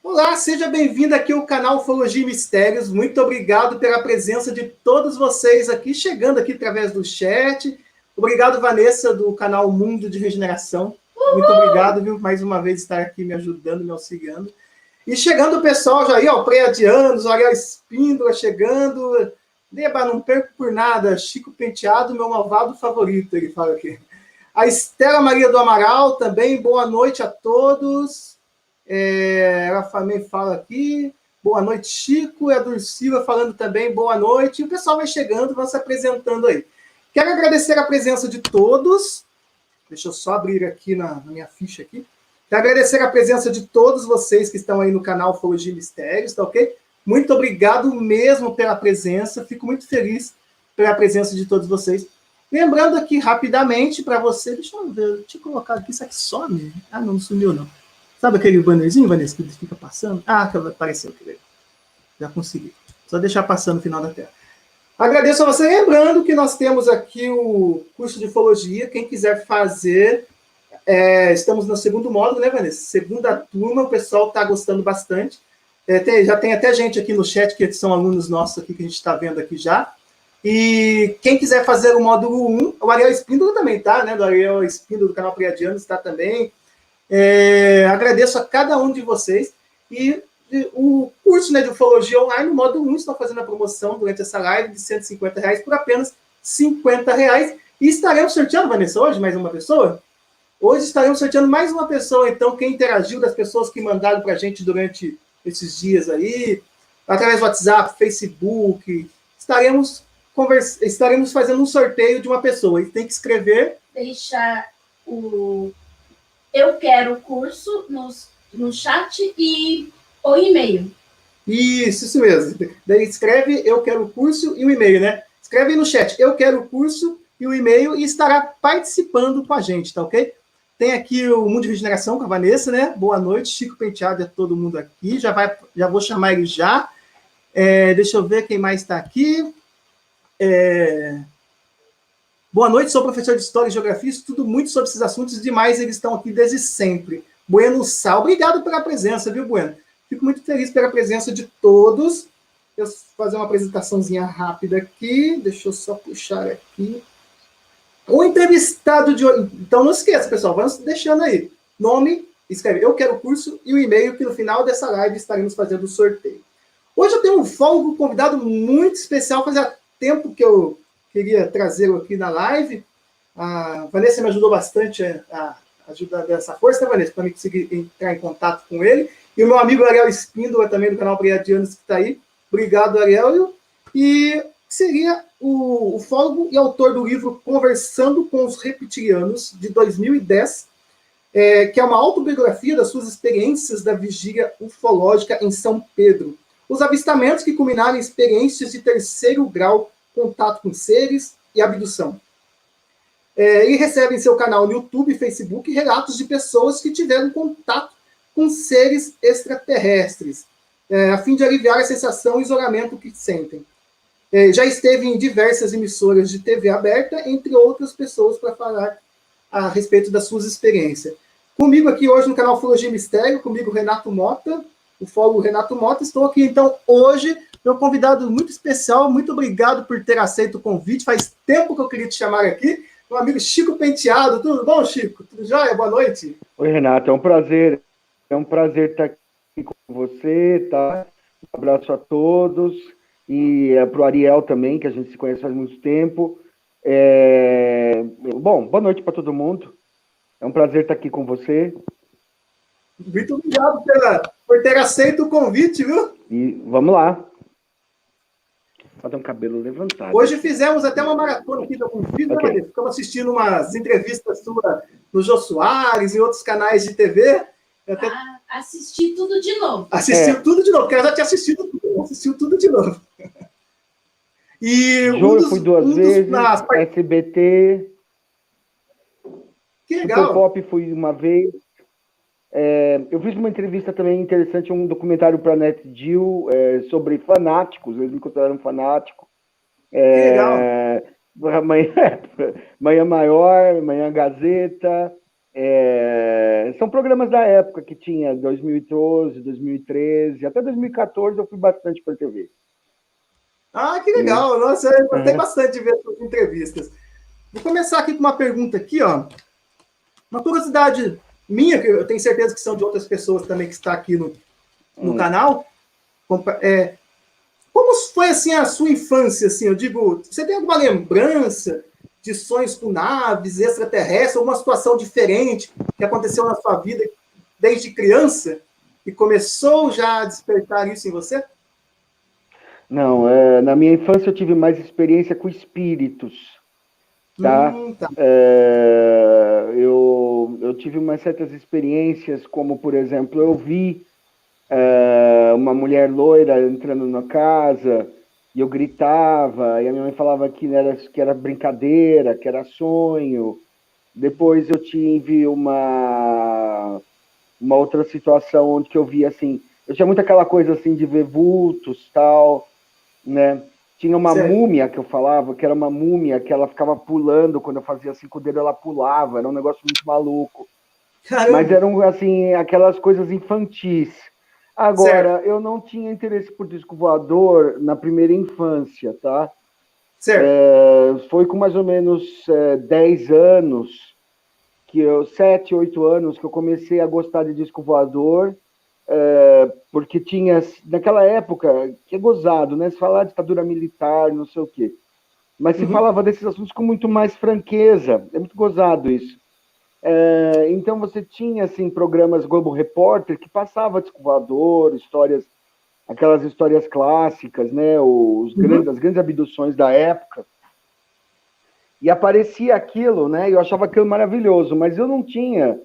Olá, seja bem-vindo aqui ao canal Ufologia e Mistérios. Muito obrigado pela presença de todos vocês aqui, chegando aqui através do chat. Obrigado, Vanessa, do canal Mundo de Regeneração. Muito obrigado, viu, mais uma vez estar aqui me ajudando, me auxiliando. E chegando o pessoal já aí, ó, Pleiadianos, o Ariel Espíndola chegando. Deba, não perco por nada. Chico Penteado, meu malvado favorito, ele fala aqui. A Estela Maria do Amaral também, boa noite a todos. Ela também fala aqui, boa noite, Chico. E a Durcila falando também, boa noite. E o pessoal vai chegando, vai se apresentando aí. Quero agradecer a presença de todos. Deixa eu só abrir aqui na minha ficha aqui. Quero agradecer a presença de todos vocês que estão aí no canal Ufologia e Mistérios, tá ok? Muito obrigado mesmo pela presença. Fico muito feliz pela presença de todos vocês. Lembrando aqui rapidamente para você, deixa eu ver, deixa eu colocar aqui, isso aqui some? Ah, não sumiu não. Sabe aquele bannerzinho, Vanessa, que fica passando? Ah, apareceu, que legal. Já consegui. Só deixar passando no final da tela. Agradeço a você. Lembrando que nós temos aqui o curso de ufologia. Quem quiser fazer, estamos no segundo módulo, né, Vanessa? Segunda turma, o pessoal está gostando bastante. Já tem até gente aqui no chat que são alunos nossos aqui, que a gente está vendo aqui já. E quem quiser fazer o módulo 1, o Ariel Espíndola também está, né? Do Ariel Espíndola, do canal Pleiadianos, está também. Agradeço a cada um de vocês. E o curso, né, de ufologia online, no módulo 1, estão fazendo a promoção durante essa live de R$150 por apenas R$50. E estaremos sorteando, Vanessa, hoje mais uma pessoa? Hoje estaremos sorteando mais uma pessoa, então, quem interagiu, das pessoas que mandaram para a gente durante esses dias aí, através do WhatsApp, Facebook, estaremos fazendo um sorteio de uma pessoa. E tem que escrever... Deixar o eu quero o curso no chat e o e-mail. Isso mesmo. Daí escreve eu quero o curso e o e-mail, né? Escreve aí no chat eu quero o curso e o e-mail e estará participando com a gente, tá ok? Tem aqui o Mundo de Regeneração com a Vanessa, né? Boa noite, Chico Penteado é todo mundo aqui. Já vou chamar ele já. Deixa eu ver quem mais está aqui. Boa noite, sou professor de História e Geografia, estudo muito sobre esses assuntos, demais eles estão aqui desde sempre. Bueno Sal, obrigado pela presença, viu, Bueno? Fico muito feliz pela presença de todos. Vou fazer uma apresentaçãozinha rápida aqui, deixa eu só puxar aqui. O entrevistado de hoje, então não esqueça, pessoal, vamos deixando aí. Nome, escreve eu quero o curso e o e-mail, que no final dessa live estaremos fazendo o sorteio. Hoje eu tenho um ufólogo convidado muito especial, fazia tempo que eu queria trazê-lo aqui na live. A Vanessa me ajudou bastante a ajudar dessa força, né, Vanessa, para me conseguir entrar em contato com ele. E o meu amigo Ariel Espíndola, também do canal Pleiadianos, que está aí. Obrigado, Ariel. E seria o ufólogo e autor do livro Conversando com os Reptilianos, de 2010, que é uma autobiografia das suas experiências da vigília ufológica em São Pedro. Os avistamentos que culminaram em experiências de terceiro grau, contato com seres e abdução. Ele recebe em seu canal no YouTube e Facebook relatos de pessoas que tiveram contato com seres extraterrestres, a fim de aliviar a sensação e isolamento que sentem. Já esteve em diversas emissoras de TV aberta, entre outras pessoas, para falar a respeito das suas experiências. Comigo aqui hoje no canal Ufologia e Mistério, comigo Renato Mota, o ufólogo Renato Mota. Estou aqui, então, hoje, meu convidado muito especial. Muito obrigado por ter aceito o convite. Faz tempo que eu queria te chamar aqui. Meu amigo Chico Penteado. Tudo bom, Chico? Tudo jóia? Boa noite. Oi, Renato. É um prazer. É um prazer estar aqui com você, tá? Um abraço a todos. E para o Ariel também, que a gente se conhece faz muito tempo. Bom, boa noite para todo mundo. É um prazer estar aqui com você. Muito obrigado por ter aceito o convite, viu? E vamos lá. Fazer um cabelo levantado. Hoje fizemos até uma maratona aqui da Convida, okay. Né? Ficamos assistindo umas entrevistas suas no Jô Soares e outros canais de TV. Até... Assisti tudo de novo. Assistiu tudo de novo, porque ela já tinha assistido tudo, assistiu tudo de novo. E Jô, eu fui duas vezes, SBT. Que legal. Super Pop fui uma vez. Eu fiz uma entrevista também interessante, um documentário para a NetGeo sobre fanáticos, eles me consideraram fanático. Que legal. Manhã Maior, Manhã Gazeta, São programas da época que tinha 2012, 2013, até 2014 eu fui bastante para a TV. Ah, que legal! Nossa, eu gostei Uhum. bastante de ver as suas entrevistas. Vou começar aqui com uma pergunta aqui, ó. Uma curiosidade minha, que eu tenho certeza que são de outras pessoas também que está aqui no canal. Como foi assim a sua infância? Assim, eu digo, você tem alguma lembrança de sonhos com naves extraterrestres, alguma situação diferente que aconteceu na sua vida desde criança e começou já a despertar isso em você? Não, na minha infância eu tive mais experiência com espíritos, tá? Tá. Eu tive umas certas experiências, como, por exemplo, eu vi uma mulher loira entrando na casa e eu gritava, e a minha mãe falava que era brincadeira, que era sonho. Depois eu tive uma outra situação onde que eu vi, assim, eu tinha muito aquela coisa, assim, de ver vultos, tal, né? Tinha uma Certo. múmia que eu falava, que era uma múmia que ela ficava pulando, quando eu fazia assim com o dedo ela pulava, era um negócio muito maluco. Caramba. Mas eram, assim, aquelas coisas infantis. Agora, Certo. eu não tinha interesse por disco voador na primeira infância, tá? Certo. Foi com mais ou menos 10 anos, 7, 8 anos, que eu comecei a gostar de disco voador, porque tinha, naquela época, que é gozado, né? Se falar de ditadura militar, não sei o quê. Mas se falava desses assuntos com muito mais franqueza. É muito gozado isso. Então você tinha, assim, programas Globo Repórter que passava disco voador, aquelas histórias clássicas, né? As grandes abduções da época. E aparecia aquilo, né? Eu achava aquilo maravilhoso, mas eu não tinha,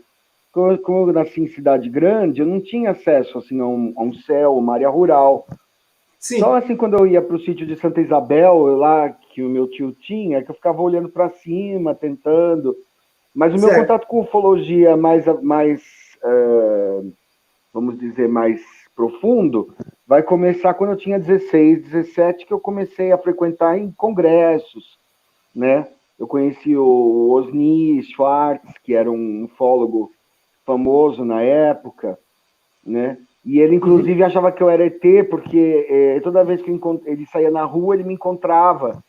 como eu nasci em cidade grande, eu não tinha acesso, assim, a um céu, uma área rural. Sim. Só assim, quando eu ia para o sítio de Santa Isabel, lá que o meu tio tinha, que eu ficava olhando para cima, tentando. Mas o meu contato com ufologia vamos dizer, mais profundo, vai começar quando eu tinha 16, 17, que eu comecei a frequentar em congressos, né? Eu conheci o Osni Schwartz, que era um ufólogo famoso na época, né? E ele, inclusive, achava que eu era ET, porque toda vez que ele saía na rua, ele me encontrava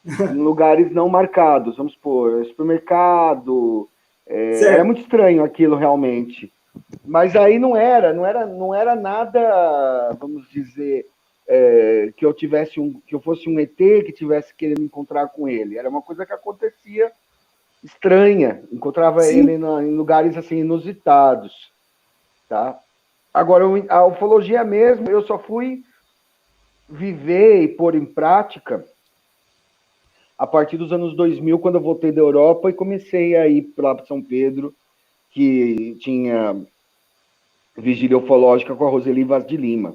em lugares não marcados. Vamos supor, supermercado. Era muito estranho aquilo, realmente. Mas aí não era nada, vamos dizer, que eu fosse um ET que tivesse querendo me encontrar com ele. Era uma coisa que acontecia estranha. Encontrava ele em lugares assim inusitados, tá? Agora, a ufologia mesmo, eu só fui viver e pôr em prática a partir dos anos 2000, quando eu voltei da Europa e comecei a ir lá para São Pedro, que tinha vigília ufológica com a Roseli Vaz de Lima.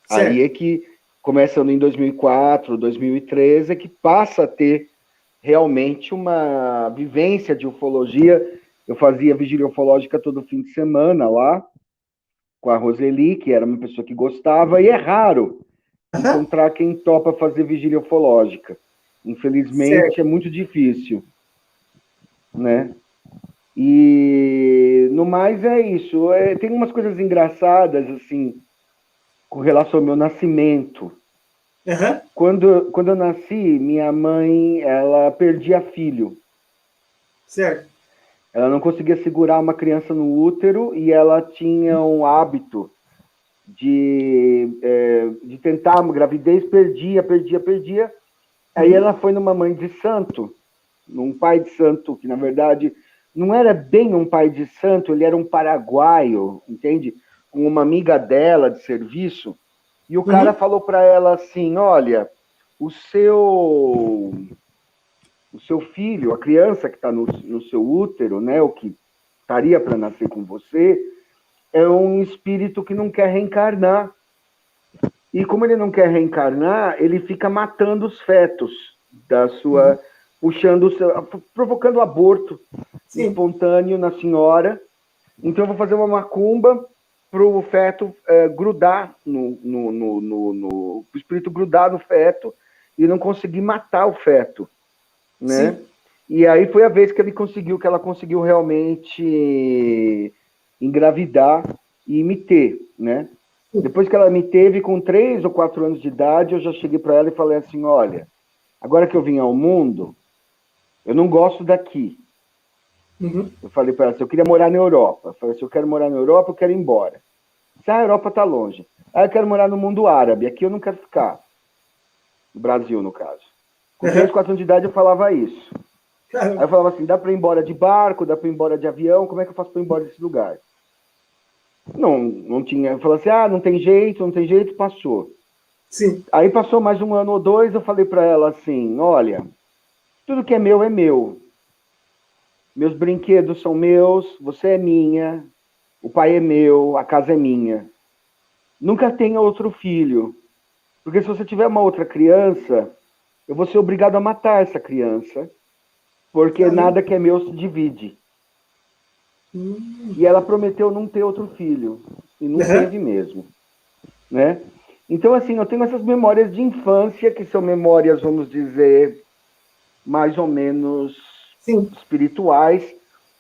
Certo. Aí é que, começando em 2004, 2013, é que passa a ter realmente uma vivência de ufologia. Eu fazia vigília ufológica todo fim de semana lá, com a Roseli, que era uma pessoa que gostava, e é raro encontrar quem topa fazer vigília ufológica. Infelizmente, é muito difícil, né? E, no mais, é isso. Tem umas coisas engraçadas, assim, com relação ao meu nascimento. Quando eu nasci, minha mãe, ela perdia filho. Certo. Ela não conseguia segurar uma criança no útero e ela tinha um hábito de tentar uma gravidez, perdia. Aí ela foi numa mãe de santo, num pai de santo, que na verdade não era bem um pai de santo, ele era um paraguaio, entende? Com uma amiga dela de serviço, e o cara falou para ela assim, olha, o seu filho, a criança que está no seu útero, né, o que estaria para nascer com você, é um espírito que não quer reencarnar. E como ele não quer reencarnar, ele fica matando os fetos da sua... provocando aborto espontâneo na senhora. Então eu vou fazer uma macumba para o feto grudar o espírito grudar no feto e não conseguir matar o feto, né? E aí foi a vez que que ela conseguiu realmente engravidar e me ter, né? Depois que ela me teve com 3 ou 4 anos de idade, eu já cheguei para ela e falei assim, olha, agora que eu vim ao mundo, eu não gosto daqui. Uhum. Eu falei para ela, eu queria morar na Europa. Eu falei, se eu quero morar na Europa, eu quero ir embora. Se a Europa tá longe. Aí eu quero morar no mundo árabe, aqui eu não quero ficar. No Brasil, no caso. Com 3, 4 anos de idade eu falava isso. Aí eu falava assim, dá para ir embora de barco, dá para ir embora de avião, como é que eu faço para ir embora desse lugar? Não tinha. Eu falei assim, não tem jeito, passou. Sim. Aí passou mais 1 ano ou 2, eu falei para ela assim, olha, tudo que é meu é meu. Meus brinquedos são meus, você é minha, o pai é meu, a casa é minha. Nunca tenha outro filho, porque se você tiver uma outra criança, eu vou ser obrigado a matar essa criança, porque nada que é meu se divide. E ela prometeu não ter outro filho, e não teve mesmo, né? Então, assim, eu tenho essas memórias de infância, que são memórias, vamos dizer, mais ou menos espirituais,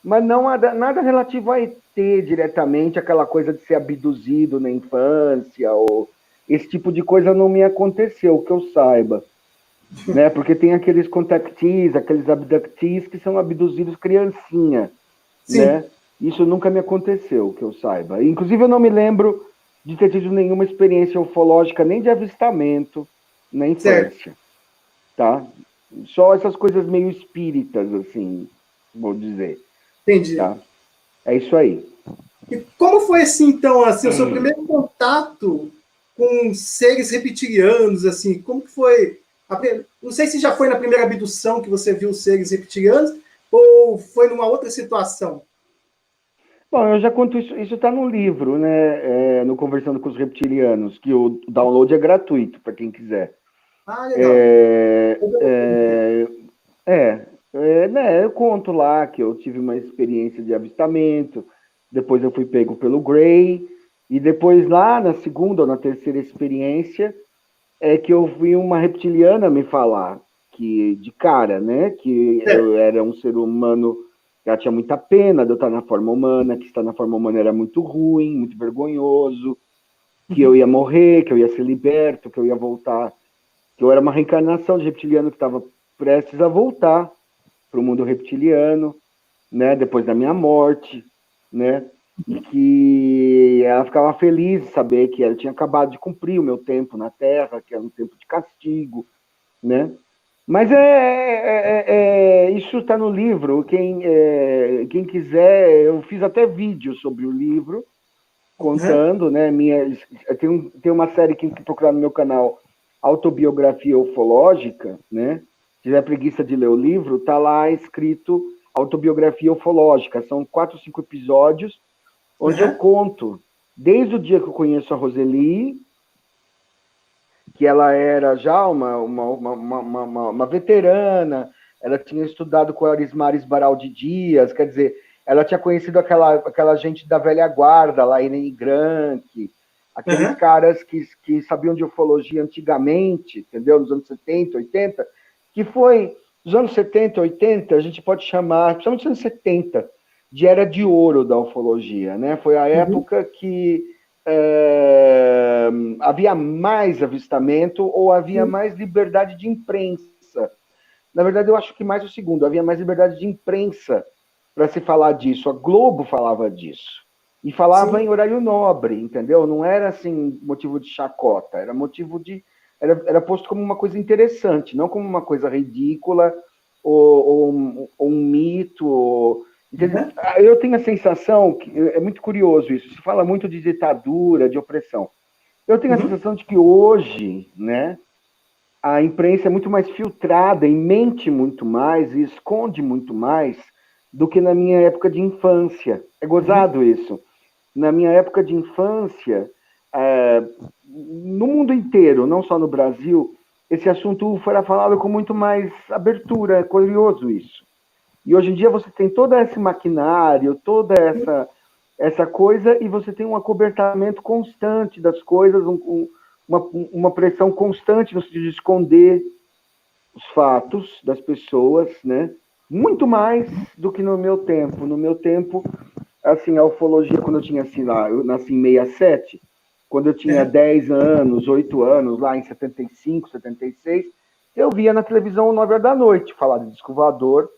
mas não nada relativo a ET diretamente, aquela coisa de ser abduzido na infância, ou esse tipo de coisa não me aconteceu, que eu saiba. Né? Porque tem aqueles contactees, aqueles abductees que são abduzidos criancinha, né? Isso nunca me aconteceu, que eu saiba. Inclusive, eu não me lembro de ter tido nenhuma experiência ufológica, nem de avistamento na infância, tá? Só essas coisas meio espíritas, assim, vou dizer. Entendi. Tá? É isso aí. E como foi, assim, então, assim, o seu primeiro contato com seres reptilianos, assim, como que foi? Não sei se já foi na primeira abdução que você viu os seres reptilianos, ou foi numa outra situação? Bom, eu já conto isso, isso está no livro, né? No Conversando com os Reptilianos, que o download é gratuito para quem quiser. Legal. Né, eu conto lá que eu tive uma experiência de avistamento, depois eu fui pego pelo Grey, e depois lá na segunda ou na terceira experiência é que eu vi uma reptiliana me falar, que de cara, né, que eu era um ser humano, que ela tinha muita pena de eu estar na forma humana, que estar na forma humana era muito ruim, muito vergonhoso, que eu ia morrer, que eu ia ser liberto, que eu ia voltar, que eu era uma reencarnação de reptiliano que estava prestes a voltar para o mundo reptiliano, né, depois da minha morte, né, e que ela ficava feliz de saber que ela tinha acabado de cumprir o meu tempo na Terra, que era um tempo de castigo, né. Mas isso está no livro. Quem quiser, eu fiz até vídeo sobre o livro, contando, né? Tem uma série que procurar no meu canal, Autobiografia Ufológica, né? Se tiver preguiça de ler o livro, tá lá escrito Autobiografia Ufológica. São 4 ou 5 episódios, onde eu conto, desde o dia que eu conheço a Roseli, que ela era já uma veterana, ela tinha estudado com a Arismares Baraldi Dias, quer dizer, ela tinha conhecido aquela gente da velha guarda, lá, Irene Granck, aqueles caras que sabiam de ufologia antigamente, entendeu? Nos anos 70, 80, que foi, nos anos 70, 80, a gente pode chamar, principalmente nos anos 70, de era de ouro da ufologia, né? Foi a época que havia mais avistamento ou havia mais liberdade de imprensa. Na verdade, eu acho que mais o segundo, havia mais liberdade de imprensa para se falar disso. A Globo falava disso. E falava em horário nobre, entendeu? Não era assim motivo de chacota, era motivo de. Era posto como uma coisa interessante, não como uma coisa ridícula ou um mito. Eu tenho a sensação que é muito curioso isso. Se fala muito de ditadura, de opressão. Eu tenho a sensação de que hoje, né, a imprensa é muito mais filtrada e mente muito mais e esconde muito mais do que na minha época de infância. É gozado isso. Na minha época de infância, no mundo inteiro, não só no Brasil, esse assunto foi falado com muito mais abertura. É curioso isso. E hoje em dia você tem todo esse maquinário, toda essa coisa, e você tem um acobertamento constante das coisas, uma pressão constante no sentido de esconder os fatos das pessoas, né? muito mais do que no meu tempo. No meu tempo, assim, a ufologia, quando eu tinha, assim, lá, eu nasci em 67, quando eu tinha 10 anos, 8 anos, lá em 75, 76, eu via na televisão 9 horas da noite falar de disco voador,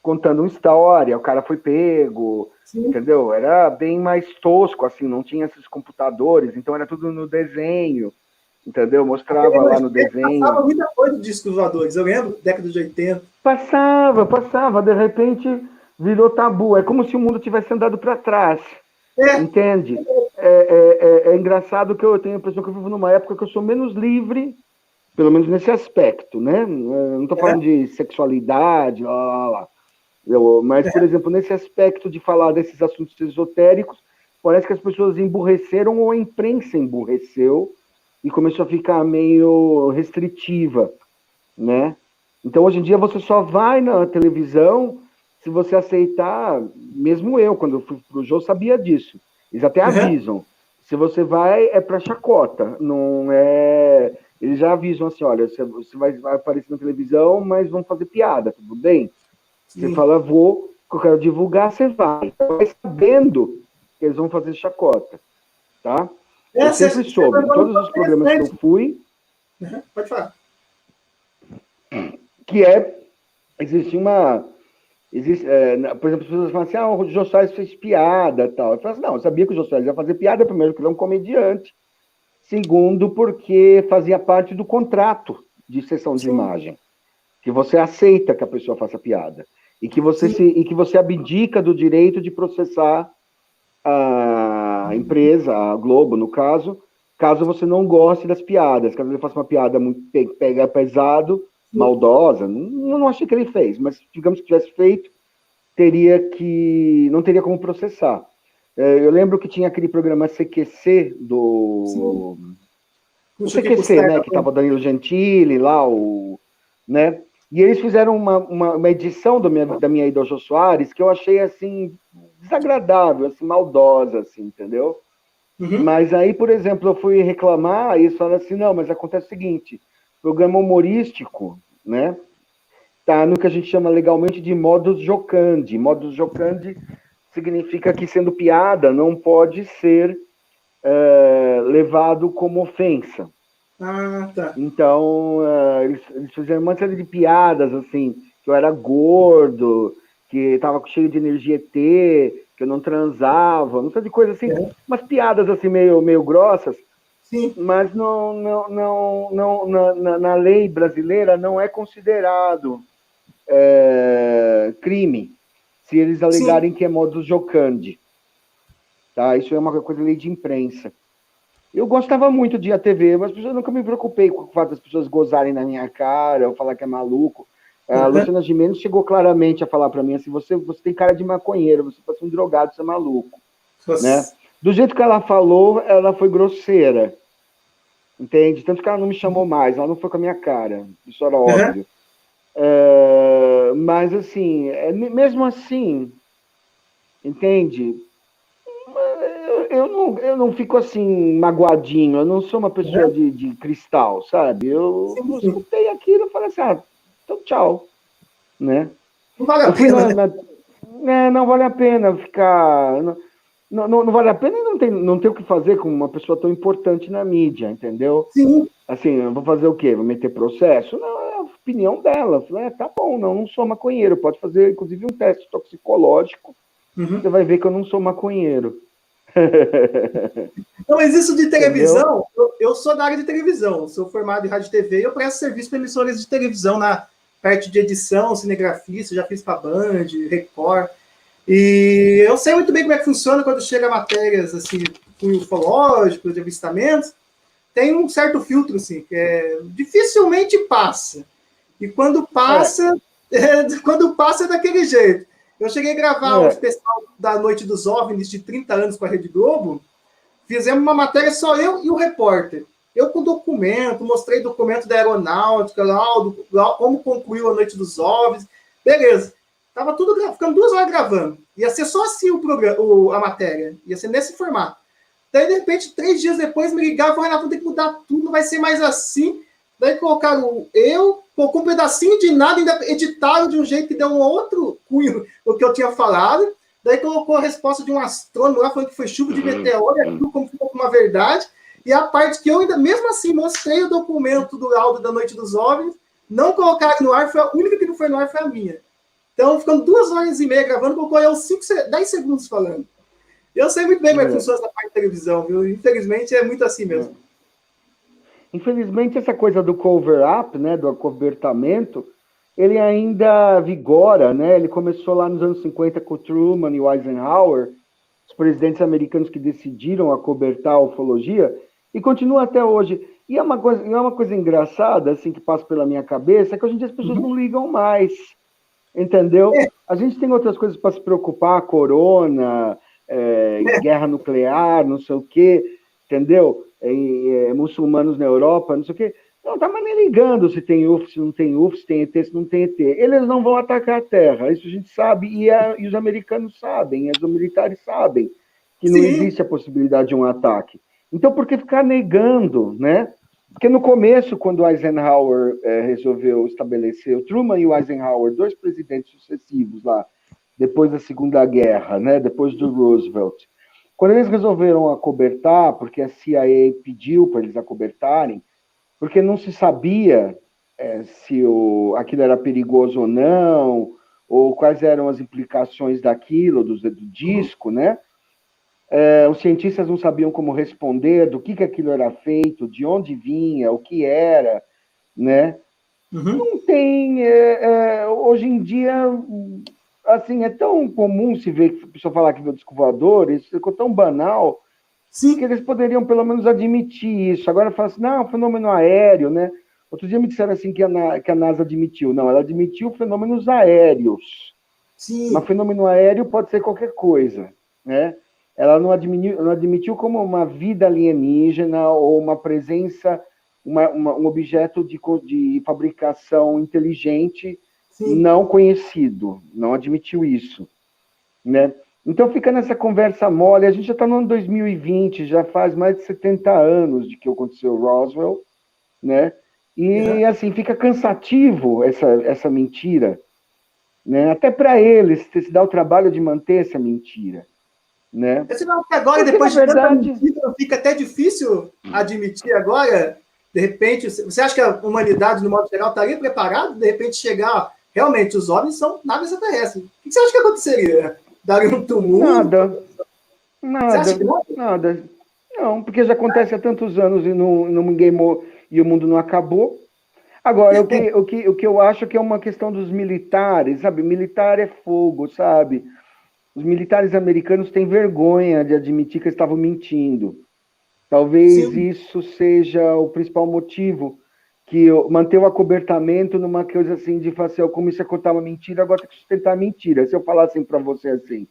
contando uma história, o cara foi pego, Sim. entendeu? Era bem mais tosco, assim, não tinha esses computadores, então era tudo no desenho, entendeu? Mostrava lá no desenho. Passava muita coisa de discos voadores, eu lembro, década de 80. Passava, de repente virou tabu, é como se o mundo tivesse andado para trás, entende? É engraçado que eu tenho a impressão que eu vivo numa época que eu sou menos livre, pelo menos nesse aspecto, né? Não estou falando de sexualidade, mas, por exemplo, nesse aspecto de falar desses assuntos esotéricos, parece que as pessoas emburreceram ou a imprensa emburreceu e começou a ficar meio restritiva, né? Então, hoje em dia, você só vai na televisão se você aceitar, mesmo eu, quando eu fui pro Jô, sabia disso. Eles até avisam. Se você vai, é para chacota, não é... Eles já avisam assim, olha, você vai aparecer na televisão, mas vão fazer piada, tudo bem? Sim. Você fala, vou, que eu quero divulgar, você vai. Vai sabendo que eles vão fazer chacota, tá? Eu sempre soube, em todos os programas que eu fui... Pode falar. Que existe uma... por exemplo, as pessoas falam assim, o Jô Soares fez piada e tal. Eu falo assim, não, eu sabia que o Jô Soares ia fazer piada, primeiro, porque ele é um comediante. Segundo, porque fazia parte do contrato de sessão de imagem. Que você aceita que a pessoa faça piada. E que você abdica do direito de processar a empresa, a Globo, no caso você não goste das piadas. Caso ele faça uma piada muito pega pesado, maldosa, não achei que ele fez, mas digamos que tivesse feito, não teria como processar. Eu lembro que tinha aquele programa CQC do... O CQC, né, que estava o Danilo Gentili lá, né, e eles fizeram uma edição da minha ida ao Jô Soares que eu achei, assim, desagradável, assim, maldosa, assim, entendeu? Mas aí, por exemplo, eu fui reclamar e eles falaram assim, não, mas acontece o seguinte, programa humorístico, né, tá no que a gente chama legalmente de modus jocandi. Modus jocandi significa que, sendo piada, não pode ser levado como ofensa. Ah, tá. Então, eles fizeram uma série de piadas, assim, que eu era gordo, que estava cheio de energia ET, que eu não transava, uma série de coisas assim, umas piadas assim meio grossas. Sim. Mas na lei brasileira não é considerado crime se eles alegarem que é modus jocandi. Tá? Isso é uma coisa de lei de imprensa. Eu gostava muito de ir à TV, mas eu nunca me preocupei com o fato das pessoas gozarem na minha cara, ou falar que é maluco. A Luciana Gimenez chegou claramente a falar para mim assim, você tem cara de maconheiro, você pode ser um drogado, você é maluco. Né? Do jeito que ela falou, ela foi grosseira. Entende? Tanto que ela não me chamou mais, ela não foi com a minha cara. Isso era óbvio. Mas, assim, mesmo assim, entende? Eu não fico, assim, magoadinho. Eu não sou uma pessoa de cristal, sabe? Eu escutei aquilo e falei assim, então tchau. Né? Não vale a pena, não vale a pena ficar... Não vale a pena e não tem o que fazer com uma pessoa tão importante na mídia, entendeu? Sim. Assim, eu vou fazer o quê? Vou meter processo? Não, é a opinião dela. Eu falei, tá bom, não sou maconheiro. Pode fazer, inclusive, um teste toxicológico. Você vai ver que eu não sou maconheiro. Então, mas isso de televisão, eu sou da área de televisão. Sou formado em rádio e TV e eu presto serviço para emissoras de televisão na parte de edição, cinegrafista, já fiz para Band, Record. E eu sei muito bem como é que funciona quando chega matérias assim, ufológicas, de avistamentos. Tem um certo filtro, assim, que dificilmente passa. E quando passa, é daquele jeito. Eu cheguei a gravar um especial da Noite dos OVNIs de 30 anos com a Rede Globo. Fizemos uma matéria só eu e o repórter. Eu com documento, mostrei documento da aeronáutica, lá, como concluiu a Noite dos OVNIs. Beleza. Tava tudo ficando 2 horas gravando. Ia ser só assim a matéria. Ia ser nesse formato. Daí, de repente, 3 dias depois, me ligaram e falaram, vamos ter que mudar tudo, não vai ser mais assim. Daí colocaram eu colocou um pedacinho de nada, ainda editaram de um jeito que deu um outro cunho o que eu tinha falado. Daí colocou a resposta de um astrônomo lá, falando que foi chuva de meteoro, e aquilo como ficou uma verdade. E a parte que eu ainda, mesmo assim, mostrei o documento do laudo da Noite dos OVNIs, não colocaram no ar, foi a única que não foi no ar foi a minha. Então, ficando 2 horas e meia gravando, colocou eu 10 segundos falando. Eu sei muito bem como é que funciona essa parte de televisão, viu? Infelizmente, é muito assim mesmo. Infelizmente, essa coisa do cover-up, né, do acobertamento, ele ainda vigora, né? Ele começou lá nos anos 50 com o Truman e o Eisenhower, os presidentes americanos que decidiram acobertar a ufologia, e continua até hoje. E é uma coisa engraçada, assim, que passa pela minha cabeça, é que hoje em dia as pessoas não ligam mais, entendeu? A gente tem outras coisas para se preocupar, corona, guerra nuclear, não sei o quê, entendeu? Muçulmanos na Europa, não sei o quê. Não tá mais nem ligando se tem UFO, se não tem UFO, se tem ET, se não tem ET. Eles não vão atacar a Terra, isso a gente sabe, e os americanos sabem, e os militares sabem que não existe a possibilidade de um ataque. Então, por que ficar negando, né? Porque no começo, quando o Eisenhower resolveu estabelecer, o Truman e o Eisenhower, 2 presidentes sucessivos lá, depois da Segunda Guerra, né? Depois do Roosevelt, quando eles resolveram acobertar, porque a CIA pediu para eles acobertarem, porque não se sabia se aquilo era perigoso ou não, ou quais eram as implicações daquilo, do disco, né? Os cientistas não sabiam como responder, do que aquilo era feito, de onde vinha, o que era, né? Não tem... hoje em dia, assim, é tão comum se ver a pessoa falar que viu disco voador, isso ficou tão banal, que eles poderiam pelo menos admitir isso. Agora fala assim, não, fenômeno aéreo, né? Outro dia me disseram assim que a NASA admitiu. Não, ela admitiu fenômenos aéreos. Sim. Mas fenômeno aéreo pode ser qualquer coisa, né? Ela não admitiu como uma vida alienígena ou uma presença, um objeto de fabricação inteligente não conhecido. Não admitiu isso, né? Então fica nessa conversa mole. A gente já está no ano 2020, já faz mais de 70 anos de que aconteceu Roswell, né? E assim, fica cansativo essa mentira, né? Até para eles, se dá o trabalho de manter essa mentira, né? Você não que agora, porque, depois de tanta mentira, fica até difícil admitir agora, de repente, você acha que a humanidade, no modo geral, estaria preparada, de repente, chegar, realmente, os OVNIs são naves extraterrestres. O que você acha que aconteceria? Daria um tumulto? Nada. Não, porque já acontece há tantos anos e ninguém e o mundo não acabou. Agora, o que eu acho que é uma questão dos militares, sabe? Militar é fogo, sabe? Os militares americanos têm vergonha de admitir que eles estavam mentindo. Talvez isso seja o principal motivo que manter o acobertamento numa coisa assim de falar assim, eu comecei a contar uma mentira, agora tem que sustentar a mentira. Se eu falar assim para você assim,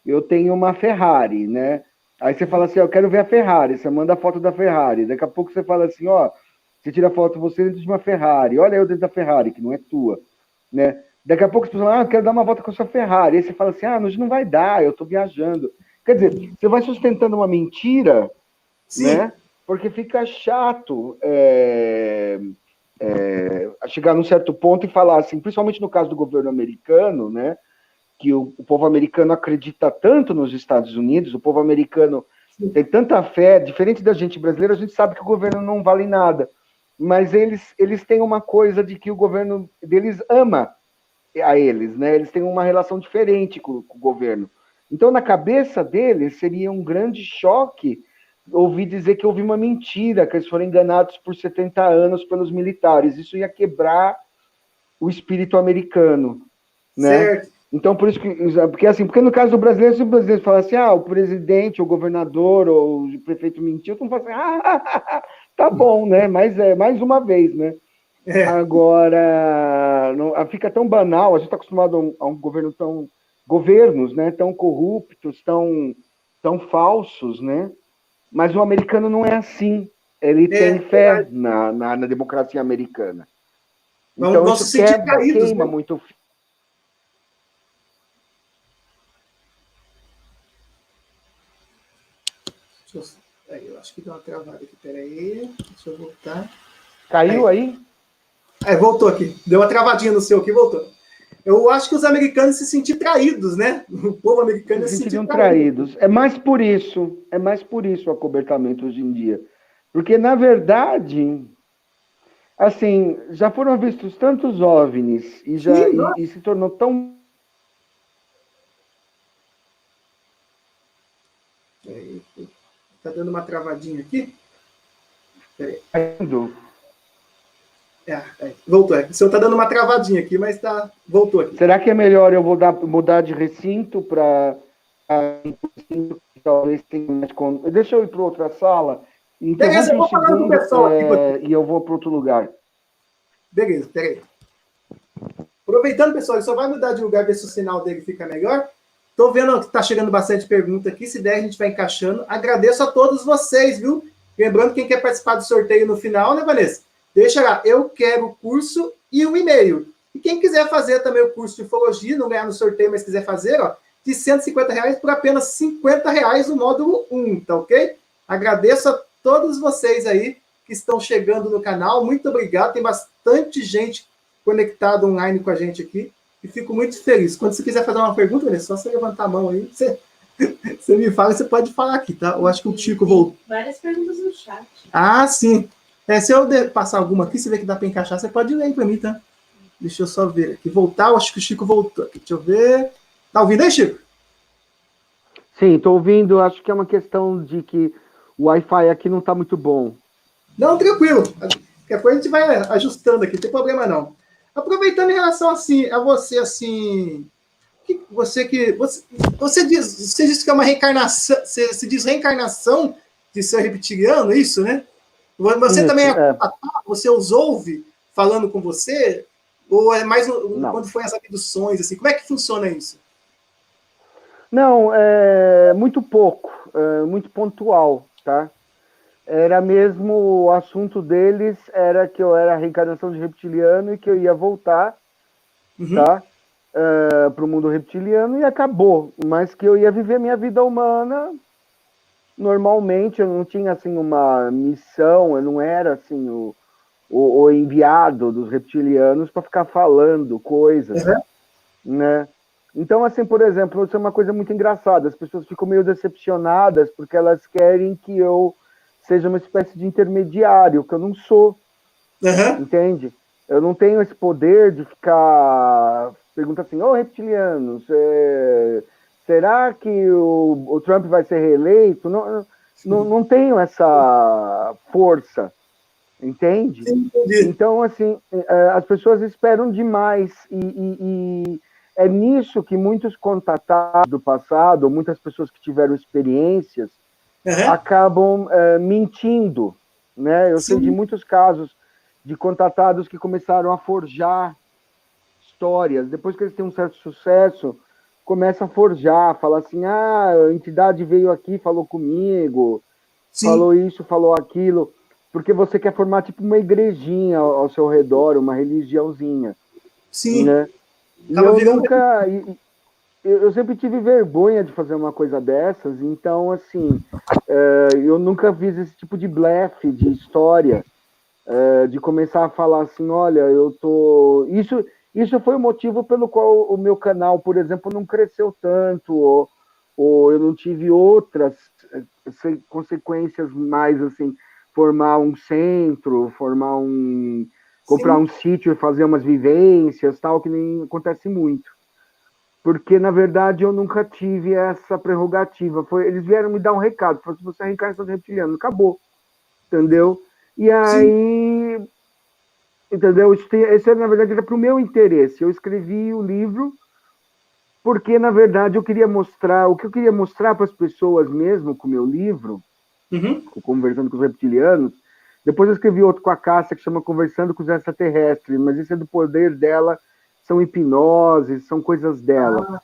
eu tenho uma Ferrari, né? Aí você fala assim, eu quero ver a Ferrari, você manda a foto da Ferrari. Daqui a pouco você fala assim, você tira a foto você dentro de uma Ferrari, olha eu dentro da Ferrari, que não é tua, né? Daqui a pouco você fala, eu quero dar uma volta com a sua Ferrari. Aí você fala assim, não vai dar, eu estou viajando. Quer dizer, você vai sustentando uma mentira, né? Porque fica chato chegar num certo ponto e falar assim, principalmente no caso do governo americano, né? Que o povo americano acredita tanto nos Estados Unidos, o povo americano tem tanta fé, diferente da gente brasileira, a gente sabe que o governo não vale nada, mas eles têm uma coisa de que o governo deles ama a eles, né? Eles têm uma relação diferente com o governo. Então, na cabeça deles, seria um grande choque ouvir dizer que houve uma mentira, que eles foram enganados por 70 anos pelos militares. Isso ia quebrar o espírito americano, né? Certo. Então, por isso que... Porque no caso do brasileiro, se o brasileiro falar assim, o presidente, o governador, ou o prefeito mentiu, tu não fala assim, tá bom, né? Mas mais uma vez, né? Agora, fica tão banal, a gente está acostumado a um governo governos, né, tão corruptos, tão falsos, né? Mas o americano não é assim. Ele tem fé na democracia americana. Então vão se isso sentir caídos, queima né? muito. Eu acho que deu uma travada aqui, peraí. Deixa eu voltar. Caiu aí? Voltou aqui. Deu uma travadinha no seu aqui, voltou. Eu acho que os americanos se sentiram traídos, né? O povo americano se sentiu traídos. É mais por isso o acobertamento hoje em dia. Porque, na verdade, assim, já foram vistos tantos OVNIs e se tornou tão... Tá dando uma travadinha aqui. Peraí. Voltou. O senhor tá dando uma travadinha aqui, mas voltou aqui. Será que é melhor eu mudar de recinto para... Talvez tenha mais... Deixa eu ir para outra sala. Beleza, eu vou falando com o pessoal aqui. E eu vou para outro lugar. Beleza, peraí. Aproveitando, pessoal, ele só vai mudar de lugar, ver se o sinal dele fica melhor. Tô vendo que tá chegando bastante pergunta aqui. Se der, a gente vai encaixando. Agradeço a todos vocês, viu? Lembrando, quem quer participar do sorteio no final, né, Vanessa? Deixa lá, eu quero o curso e o e-mail. E quem quiser fazer também o curso de ufologia, não ganhar no sorteio, mas quiser fazer, ó, de R$150 por apenas R$50 no módulo 1, tá ok? Agradeço a todos vocês aí que estão chegando no canal. Muito obrigado. Tem bastante gente conectada online com a gente aqui. E fico muito feliz. Quando você quiser fazer uma pergunta, é só você levantar a mão aí. Você me fala, você pode falar aqui, tá? Eu acho que o Chico voltou. Várias perguntas no chat. Ah, sim. Se eu passar alguma aqui, você vê que dá para encaixar, você pode ler aí para mim, tá? Deixa eu só ver aqui. Voltar, eu acho que o Chico voltou aqui. Deixa eu ver. Tá ouvindo aí, Chico? Sim, estou ouvindo. Acho que é uma questão de que o Wi-Fi aqui não está muito bom. Não, tranquilo. Qualquer coisa a gente vai ajustando aqui, não tem problema não. Aproveitando em relação assim, a você, assim... Você disse que é uma reencarnação... Você diz reencarnação de ser reptiliano, isso, né? Você também você os ouve falando com você? Ou é mais quando foi as abduções, assim? Como é que funciona isso? Não, é muito pouco, muito pontual, tá? Era mesmo, o assunto deles era que eu era a reencarnação de reptiliano e que eu ia voltar, tá? Para o mundo reptiliano e acabou. Mas que eu ia viver minha vida humana normalmente, eu não tinha, assim, uma missão, eu não era, assim, o enviado dos reptilianos para ficar falando coisas, né? Então, assim, por exemplo, isso é uma coisa muito engraçada, as pessoas ficam meio decepcionadas porque elas querem que eu seja uma espécie de intermediário, que eu não sou, entende? Eu não tenho esse poder de ficar... Pergunta assim, reptilianos, será que o Trump vai ser reeleito? Não tenho essa força, entende? Sim, então, assim, as pessoas esperam demais e é nisso que muitos contatados do passado, muitas pessoas que tiveram experiências, acabam mentindo, né? Eu sei de muitos casos de contatados que começaram a forjar histórias, depois que eles têm um certo sucesso, começa a forjar, fala assim, a entidade veio aqui, falou comigo, falou isso, falou aquilo, porque você quer formar tipo uma igrejinha ao seu redor, uma religiãozinha. Sim. Né? E eu sempre tive vergonha de fazer uma coisa dessas, então, assim, eu nunca fiz esse tipo de blefe de história, de começar a falar assim, olha, eu tô... Isso foi o motivo pelo qual o meu canal, por exemplo, não cresceu tanto, ou eu não tive outras consequências mais, assim, formar um centro, comprar um sítio e fazer umas vivências, tal, que nem acontece muito. Porque, na verdade, eu nunca tive essa prerrogativa. Eles vieram me dar um recado, falaram, se você é reencarnação de reptiliano, acabou, entendeu? E aí... Entendeu? Esse, na verdade, era para o meu interesse. Eu escrevi o livro porque, na verdade, o que eu queria mostrar para as pessoas mesmo com o meu livro, Conversando com os Reptilianos, depois eu escrevi outro com a Cássia, que chama Conversando com os Extraterrestres, mas isso é do poder dela, são hipnoses, são coisas dela.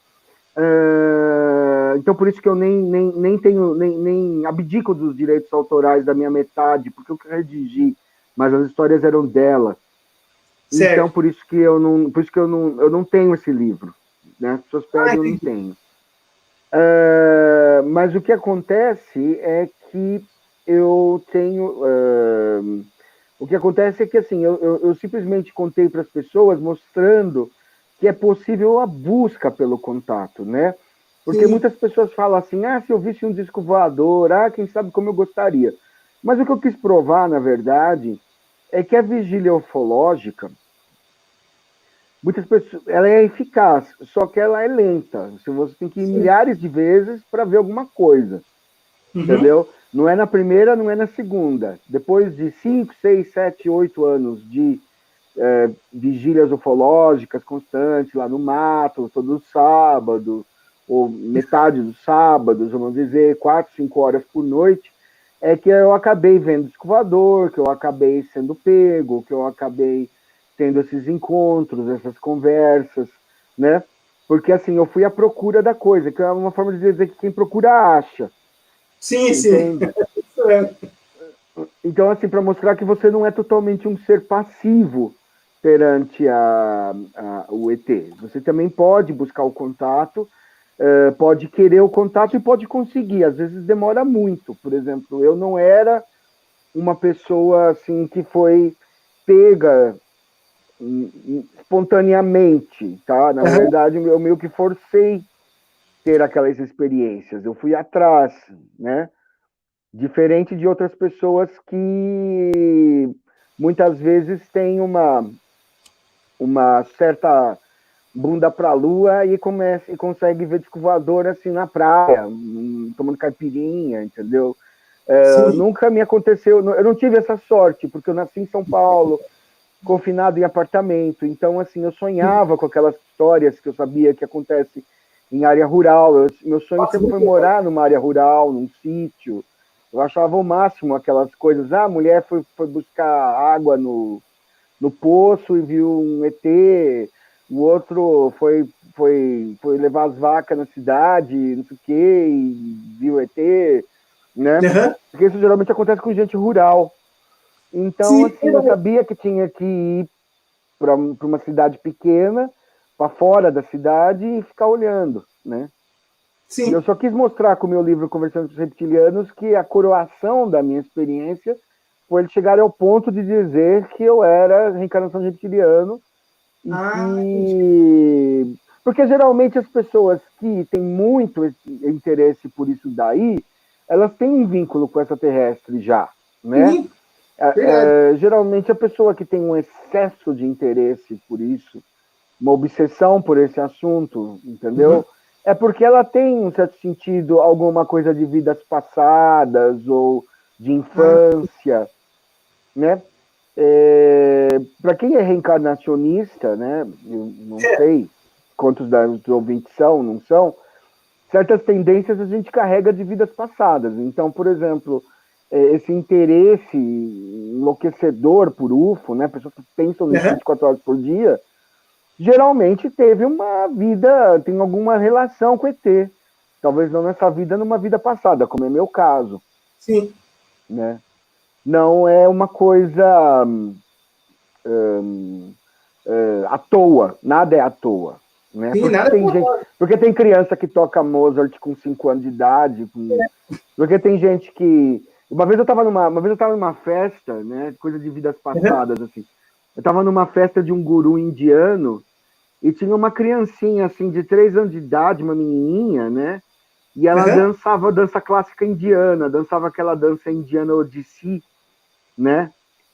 Então, por isso que eu nem abdico dos direitos autorais da minha metade, porque eu redigi, mas as histórias eram dela. Certo. Então, por isso que eu não tenho esse livro, né? As pessoas pedem, eu não tenho. Mas o que acontece é que eu tenho O que acontece é que, assim, eu simplesmente contei para as pessoas mostrando que é possível a busca pelo contato, né? Porque Sim. muitas pessoas falam assim, se eu visse um disco voador, quem sabe como eu gostaria. Mas o que eu quis provar, na verdade, é que a vigília ufológica, muitas pessoas, ela é eficaz, só que ela é lenta. Você tem que ir milhares de vezes para ver alguma coisa, entendeu? Não é na primeira, não é na segunda. Depois de 5, 6, 7, 8 anos de vigílias ufológicas constantes lá no mato, todo sábado, ou metade dos sábados, vamos dizer, 4, 5 horas por noite, é que eu acabei vendo disco voador, que eu acabei sendo pego, que eu acabei tendo esses encontros, essas conversas, né? Porque, assim, eu fui à procura da coisa, que é uma forma de dizer que quem procura acha. Sim, Entende? Isso é. Então, assim, para mostrar que você não é totalmente um ser passivo perante o ET. Você também pode buscar o contato, pode querer o contato e pode conseguir. Às vezes demora muito. Por exemplo, eu não era uma pessoa assim que foi pega espontaneamente, tá? Na verdade, eu meio que forcei ter aquelas experiências. Eu fui atrás, né? Diferente de outras pessoas que muitas vezes têm uma certa bunda para a lua e consegue ver disco voador assim na praia, tomando caipirinha, entendeu? Nunca me aconteceu, eu não tive essa sorte, porque eu nasci em São Paulo, confinado em apartamento, então assim, eu sonhava com aquelas histórias que eu sabia que acontece em área rural, meu sonho sempre foi morar numa área rural, num sítio. Eu achava o máximo aquelas coisas, a mulher foi buscar água no poço e viu um ET, o outro foi levar as vacas na cidade, não sei o quê, e viu ET, né? Porque isso geralmente acontece com gente rural. Então, assim, eu sabia que tinha que ir para uma cidade pequena, para fora da cidade e ficar olhando, né? Sim. E eu só quis mostrar com o meu livro Conversando com os Reptilianos que a coroação da minha experiência foi eles chegarem ao ponto de dizer que eu era reencarnação de reptiliano e que... Porque geralmente as pessoas que têm muito interesse por isso daí, elas têm um vínculo com essa terrestre já, né? Geralmente a pessoa que tem um excesso de interesse por isso, uma obsessão por esse assunto, entendeu? É porque ela tem, em certo sentido, alguma coisa de vidas passadas ou de infância, né? Para quem é reencarnacionista, né? Eu não sei quantos dos ouvintes são, não são. Certas tendências a gente carrega de vidas passadas. Então, por exemplo, esse interesse enlouquecedor por UFO, né? Pessoas que pensam nisso 24 horas por dia, geralmente teve uma vida, tem alguma relação com ET. Talvez não nessa vida, numa vida passada, como é meu caso. Sim. Né? Não é uma coisa à toa, nada é à toa. Né? Sim, porque tem criança que toca Mozart com 5 anos de idade, porque tem gente que... Uma vez eu estava numa festa, né, coisa de vidas passadas, assim. Eu estava numa festa de um guru indiano e tinha uma criancinha, assim, de 3 anos de idade, uma menininha, né? E ela dançava dança clássica indiana, dançava aquela dança indiana Odissi, né?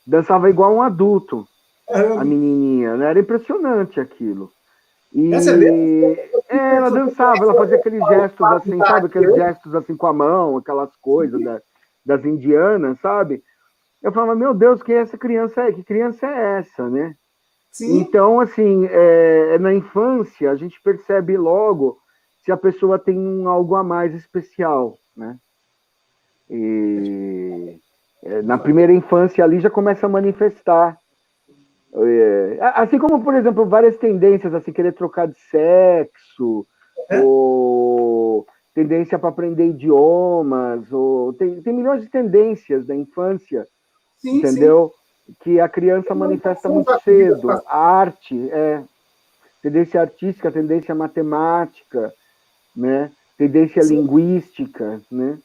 Dançava igual um adulto, a menininha, né? Era impressionante aquilo. E ela dançava, ela fazia aqueles gestos assim, sabe? Aqueles gestos assim com a mão, aquelas coisas das indianas, sabe? Eu falava, meu Deus, que criança é essa, né? Sim. Então, assim, na infância, a gente percebe logo se a pessoa tem algo a mais especial, né? E na primeira infância ali já começa a manifestar. Assim como, por exemplo, várias tendências, assim, querer trocar de sexo, ou tendência para aprender idiomas, ou tem milhões de tendências da infância, entendeu? Que a criança manifesta muito cedo. A arte, tendência artística, tendência matemática, né? Tendência linguística, né?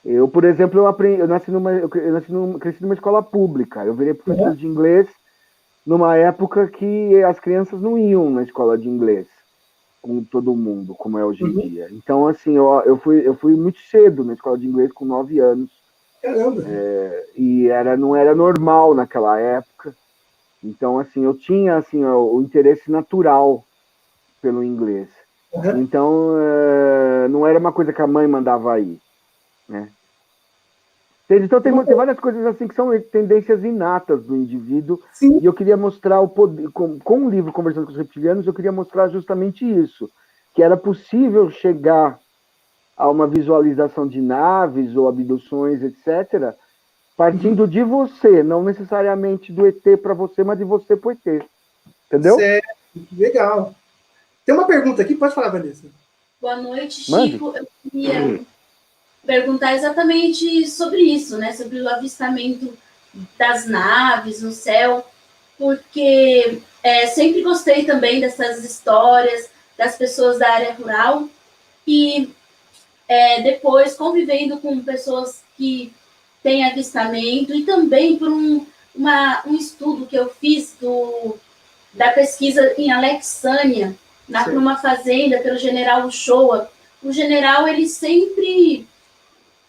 Eu, por exemplo, cresci numa escola pública. Eu virei professor de inglês numa época que as crianças não iam na escola de inglês com todo mundo, como é hoje em dia. Então, assim, eu fui muito cedo na escola de inglês, com 9 anos. Caramba! E não era normal naquela época. Então, assim, eu tinha assim, o interesse natural pelo inglês. Então, não era uma coisa que a mãe mandava ir, né? Então, tem várias coisas assim que são tendências inatas do indivíduo. Sim. E eu queria mostrar o poder, com o livro Conversando com os Reptilianos, eu queria mostrar justamente isso, que era possível chegar a uma visualização de naves ou abduções, etc., partindo de você, não necessariamente do ET para você, mas de você para o ET. Entendeu? Certo, legal. Tem uma pergunta aqui, pode falar, Vanessa. Boa noite, Chico. Mande. Eu queria perguntar exatamente sobre isso, né? Sobre o avistamento das naves no céu, porque sempre gostei também dessas histórias das pessoas da área rural e depois convivendo com pessoas que têm avistamento e também por um estudo que eu fiz da pesquisa em Alexânia, numa fazenda, pelo general Uchoa. O general, ele sempre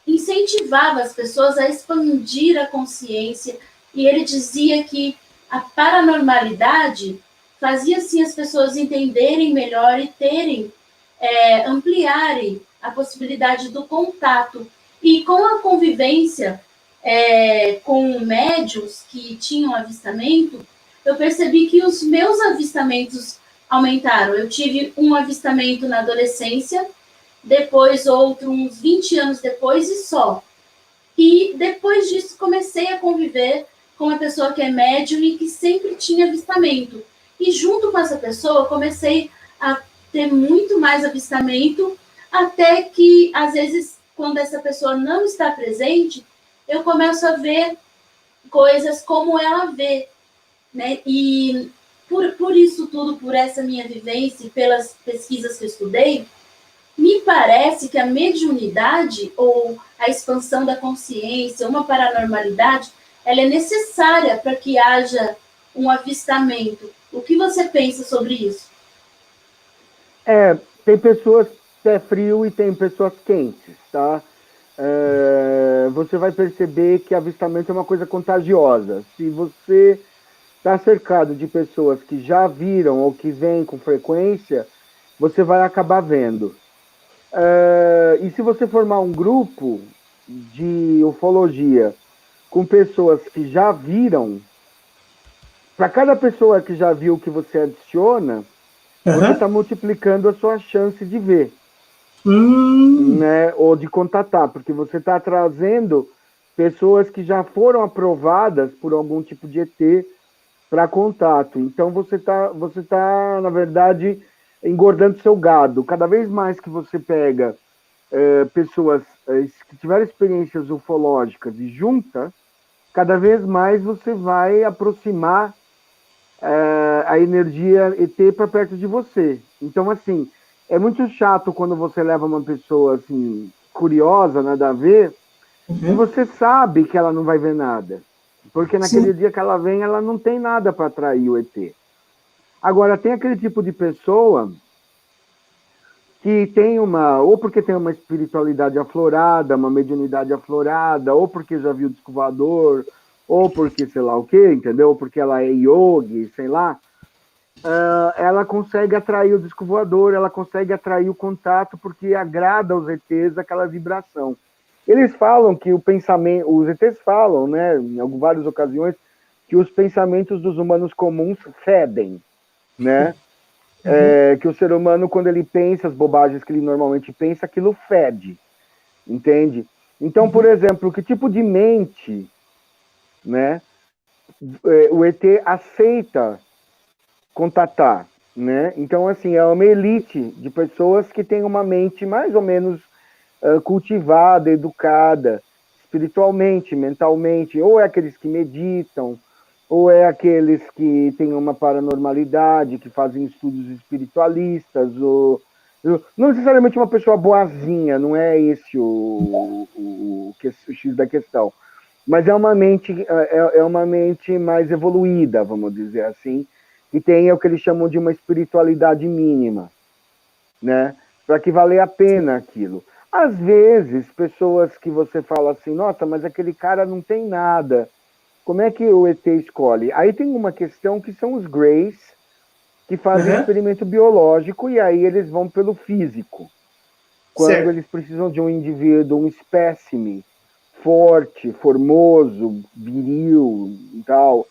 incentivava as pessoas a expandir a consciência e ele dizia que a paranormalidade fazia, assim, as pessoas entenderem melhor e ampliarem a possibilidade do contato. E com a convivência com médiuns que tinham avistamento, eu percebi que os meus avistamentos aumentaram. Eu tive um avistamento na adolescência, depois outro uns 20 anos depois e só. E depois disso comecei a conviver com uma pessoa que é médium e que sempre tinha avistamento. E junto com essa pessoa comecei a ter muito mais avistamento, até que às vezes quando essa pessoa não está presente, eu começo a ver coisas como ela vê, né? E por isso tudo, por essa minha vivência e pelas pesquisas que eu estudei, me parece que a mediunidade ou a expansão da consciência, uma paranormalidade, ela é necessária para que haja um avistamento. O que você pensa sobre isso? Tem pessoas que é frio e tem pessoas quentes, tá? Você vai perceber que avistamento é uma coisa contagiosa. Se você está cercado de pessoas que já viram ou que vêm com frequência, você vai acabar vendo. E se você formar um grupo de ufologia com pessoas que já viram, para cada pessoa que já viu que você adiciona, você está multiplicando a sua chance de ver, né? Ou de contatar, porque você está trazendo pessoas que já foram aprovadas por algum tipo de ET para contato. Então você tá, na verdade, engordando seu gado. Cada vez mais que você pega pessoas que tiveram experiências ufológicas e junta, cada vez mais você vai aproximar a energia ET para perto de você. Então, assim, é muito chato quando você leva uma pessoa assim, curiosa, nada a ver, e você sabe que ela não vai ver nada. Porque naquele dia que ela vem, ela não tem nada para atrair o ET. Agora, tem aquele tipo de pessoa que tem ou porque tem uma espiritualidade aflorada, uma mediunidade aflorada, ou porque já viu o disco voador, ou porque sei lá o quê, entendeu? Ou porque ela é yogi, sei lá. Ela consegue atrair o disco voador, ela consegue atrair o contato, porque agrada aos ETs aquela vibração. Eles falam que os ETs falam, né, em várias ocasiões, que os pensamentos dos humanos comuns fedem, né? Que o ser humano, quando ele pensa as bobagens que ele normalmente pensa, aquilo fede, entende? Então, por exemplo, que tipo de mente, né, o ET aceita contatar, né? Então, assim, é uma elite de pessoas que têm uma mente mais ou menos cultivada, educada, espiritualmente, mentalmente, ou é aqueles que meditam, ou é aqueles que têm uma paranormalidade, que fazem estudos espiritualistas, ou não necessariamente uma pessoa boazinha, não é esse o o X da questão. Mas é uma mente mais evoluída, vamos dizer assim, que tem o que eles chamam de uma espiritualidade mínima, né? Para que valer a pena aquilo. Às vezes, pessoas que você fala assim, nossa, mas aquele cara não tem nada. Como é que o ET escolhe? Aí tem uma questão que são os Greys, que fazem experimento biológico, e aí eles vão pelo físico. Quando eles precisam de um indivíduo, um espécime forte, formoso, viril e tal,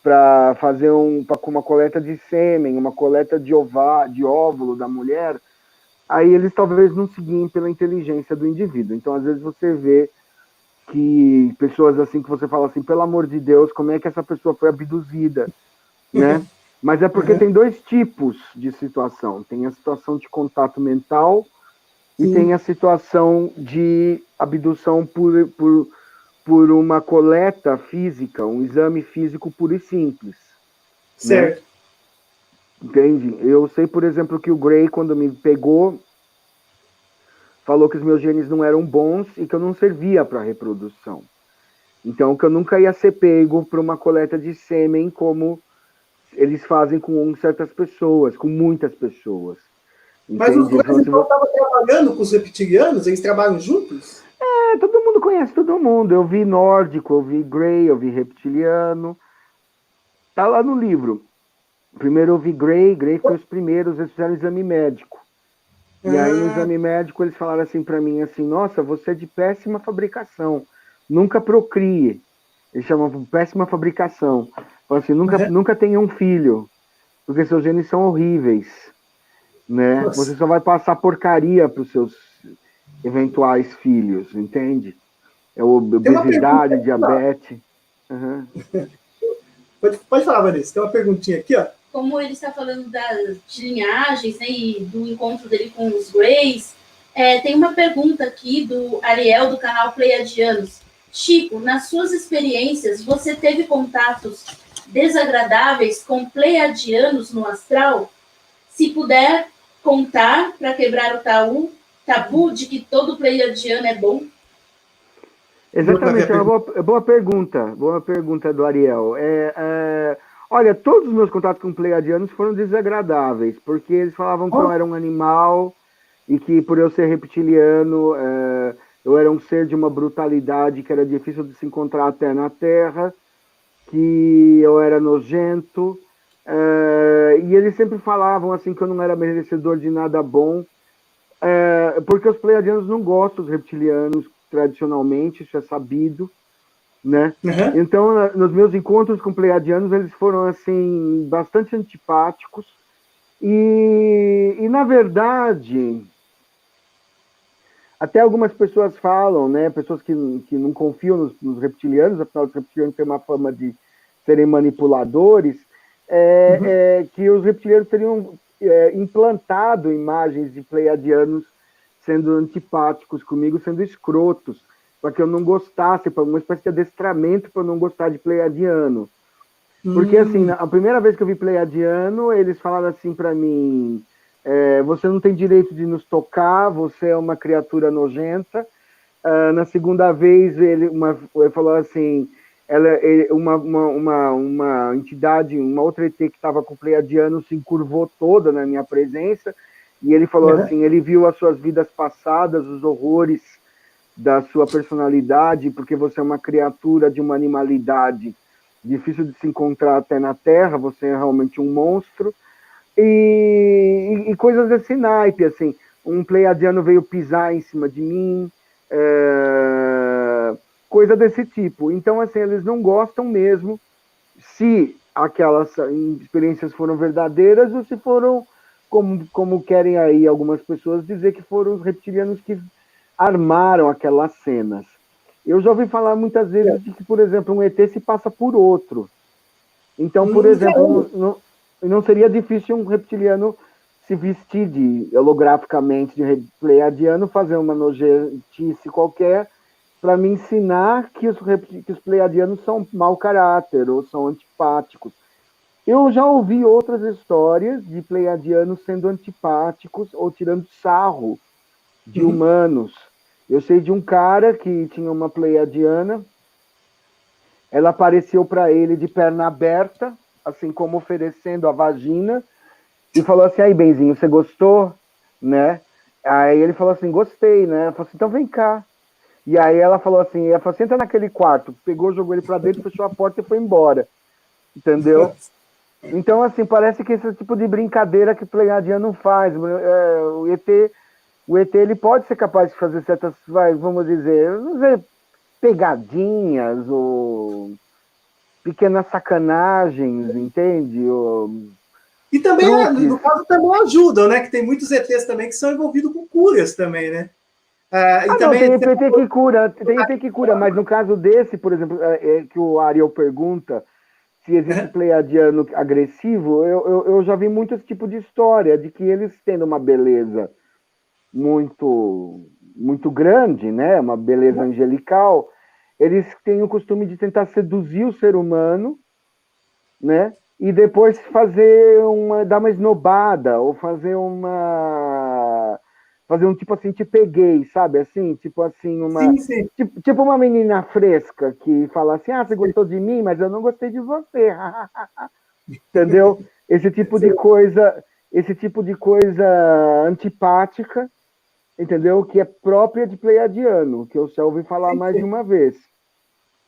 para fazer uma coleta de sêmen, uma coleta de óvulo da mulher, aí eles talvez não seguem pela inteligência do indivíduo. Então, às vezes, você vê que pessoas assim que você fala assim, pelo amor de Deus, como é que essa pessoa foi abduzida, né? Mas é porque tem dois tipos de situação. Tem a situação de contato mental e tem a situação de abdução por uma coleta física, um exame físico puro e simples. Certo. Né? Entende? Eu sei, por exemplo, que o Gray, quando me pegou, falou que os meus genes não eram bons e que eu não servia para reprodução. Então, que eu nunca ia ser pego para uma coleta de sêmen como eles fazem com certas pessoas, com muitas pessoas. Mas os dois, então, estavam trabalhando com os reptilianos? Eles trabalham juntos? Todo mundo conhece todo mundo. Eu vi nórdico, eu vi Grey, eu vi reptiliano. Tá lá no livro. Primeiro eu vi Grey foi os primeiros, eles fizeram exame médico. E aí no exame médico eles falaram assim para mim, assim, nossa, você é de péssima fabricação, nunca procrie. Eles chamavam de péssima fabricação. Falaram assim, nunca tenha um filho, porque seus genes são horríveis. Né? Você só vai passar porcaria para os seus eventuais filhos, entende? É obesidade, diabetes. Pode falar, Vanessa, tem uma perguntinha aqui, ó. Como ele está falando de linhagens, né, e do encontro dele com os Greys, tem uma pergunta aqui do Ariel, do canal Pleiadianos. Chico, nas suas experiências, você teve contatos desagradáveis com pleiadianos no astral? Se puder contar, para quebrar o tabu de que todo pleiadiano é bom? Exatamente, é uma boa pergunta do Ariel. Olha, todos os meus contatos com pleiadianos foram desagradáveis, porque eles falavam que eu era um animal e que por eu ser reptiliano, eu era um ser de uma brutalidade que era difícil de se encontrar até na Terra, que eu era nojento, e eles sempre falavam assim que eu não era merecedor de nada bom, porque os pleiadianos não gostam dos reptilianos tradicionalmente, isso é sabido, né? Então, nos meus encontros com pleiadianos, eles foram assim bastante antipáticos e na verdade, até algumas pessoas falam, né? Pessoas que não confiam nos reptilianos, afinal os reptilianos têm uma fama de serem manipuladores, que os reptilianos teriam implantado imagens de pleiadianos sendo antipáticos comigo, sendo escrotos, para que eu não gostasse, para uma espécie de adestramento para eu não gostar de pleiadiano. Porque, assim, a primeira vez que eu vi pleiadiano, eles falaram assim para mim, você não tem direito de nos tocar, você é uma criatura nojenta. Na segunda vez, ele falou assim, uma entidade, uma outra ET que estava com o pleiadiano se encurvou toda na minha presença, e ele falou assim, ele viu as suas vidas passadas, os horrores da sua personalidade, porque você é uma criatura de uma animalidade difícil de se encontrar até na Terra, você é realmente um monstro, e coisas desse naipe, assim, um pleiadiano veio pisar em cima de mim, coisa desse tipo. Então, assim, eles não gostam mesmo se aquelas experiências foram verdadeiras ou se foram, como querem aí algumas pessoas dizer, que foram os reptilianos que armaram aquelas cenas. Eu já ouvi falar muitas vezes de que, por exemplo, um ET se passa por outro. Então, por exemplo, não seria difícil um reptiliano se vestir holograficamente de pleiadiano, fazer uma nojentice qualquer, para me ensinar que os pleiadianos são mau caráter ou são antipáticos. Eu já ouvi outras histórias de pleiadianos sendo antipáticos ou tirando sarro de humanos. Eu sei de um cara que tinha uma pleiadiana, ela apareceu para ele de perna aberta, assim como oferecendo a vagina, e falou assim, aí, benzinho, você gostou? Né? Aí ele falou assim, gostei, né? Ela falou assim, então vem cá. E aí ela falou assim, entra naquele quarto, pegou, jogou ele para dentro, fechou a porta e foi embora. Entendeu? Então, assim, parece que esse tipo de brincadeira que pleiadiano faz. O ET, ele pode ser capaz de fazer certas, vamos dizer, pegadinhas ou pequenas sacanagens, entende? E também, no Truques. caso, também ajudam, né? Que tem muitos ETs também que são envolvidos com curas também, né? E Não, também... tem ET que cura, mas no caso desse, por exemplo, que o Ariel pergunta se existe pleiadiano agressivo, eu já vi muito esse tipo de história, de que eles tendo uma beleza muito, muito grande, né? Uma beleza angelical, eles têm o costume de tentar seduzir o ser humano, né? E depois dar uma esnobada, ou fazer um tipo assim, te peguei, sabe? Assim, tipo assim, Sim, sim. tipo uma menina fresca que fala assim, você gostou de mim, mas eu não gostei de você. Entendeu? Esse tipo de coisa antipática, entendeu? Que é própria de pleiadiano, que eu já ouvi falar mais de uma vez.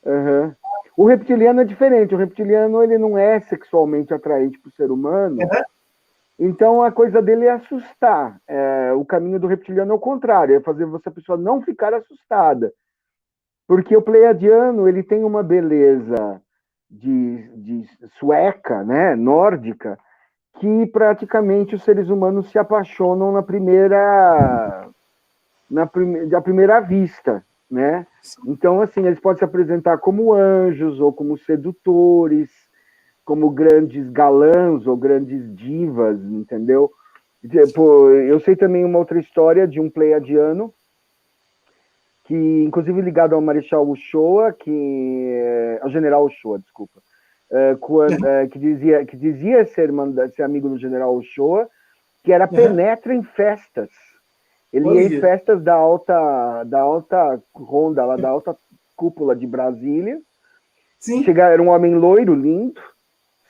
Uhum. O reptiliano é diferente. O reptiliano, ele não é sexualmente atraente para o ser humano. Então, a coisa dele é assustar. O caminho do reptiliano é o contrário. É fazer a pessoa não ficar assustada. Porque o pleiadiano, ele tem uma beleza de sueca, né? Nórdica, que praticamente os seres humanos se apaixonam à primeira vista, né? Então, assim, eles podem se apresentar como anjos ou como sedutores, como grandes galãs ou grandes divas, entendeu? Eu sei também uma outra história de um pleiadiano, que inclusive ligado ao Marechal Uchoa, ao General Uchoa, desculpa, que dizia ser amigo do General Uchoa, que era penetra em festas. Ele ia em festas da alta ronda, lá da alta cúpula de Brasília. Era um homem loiro, lindo,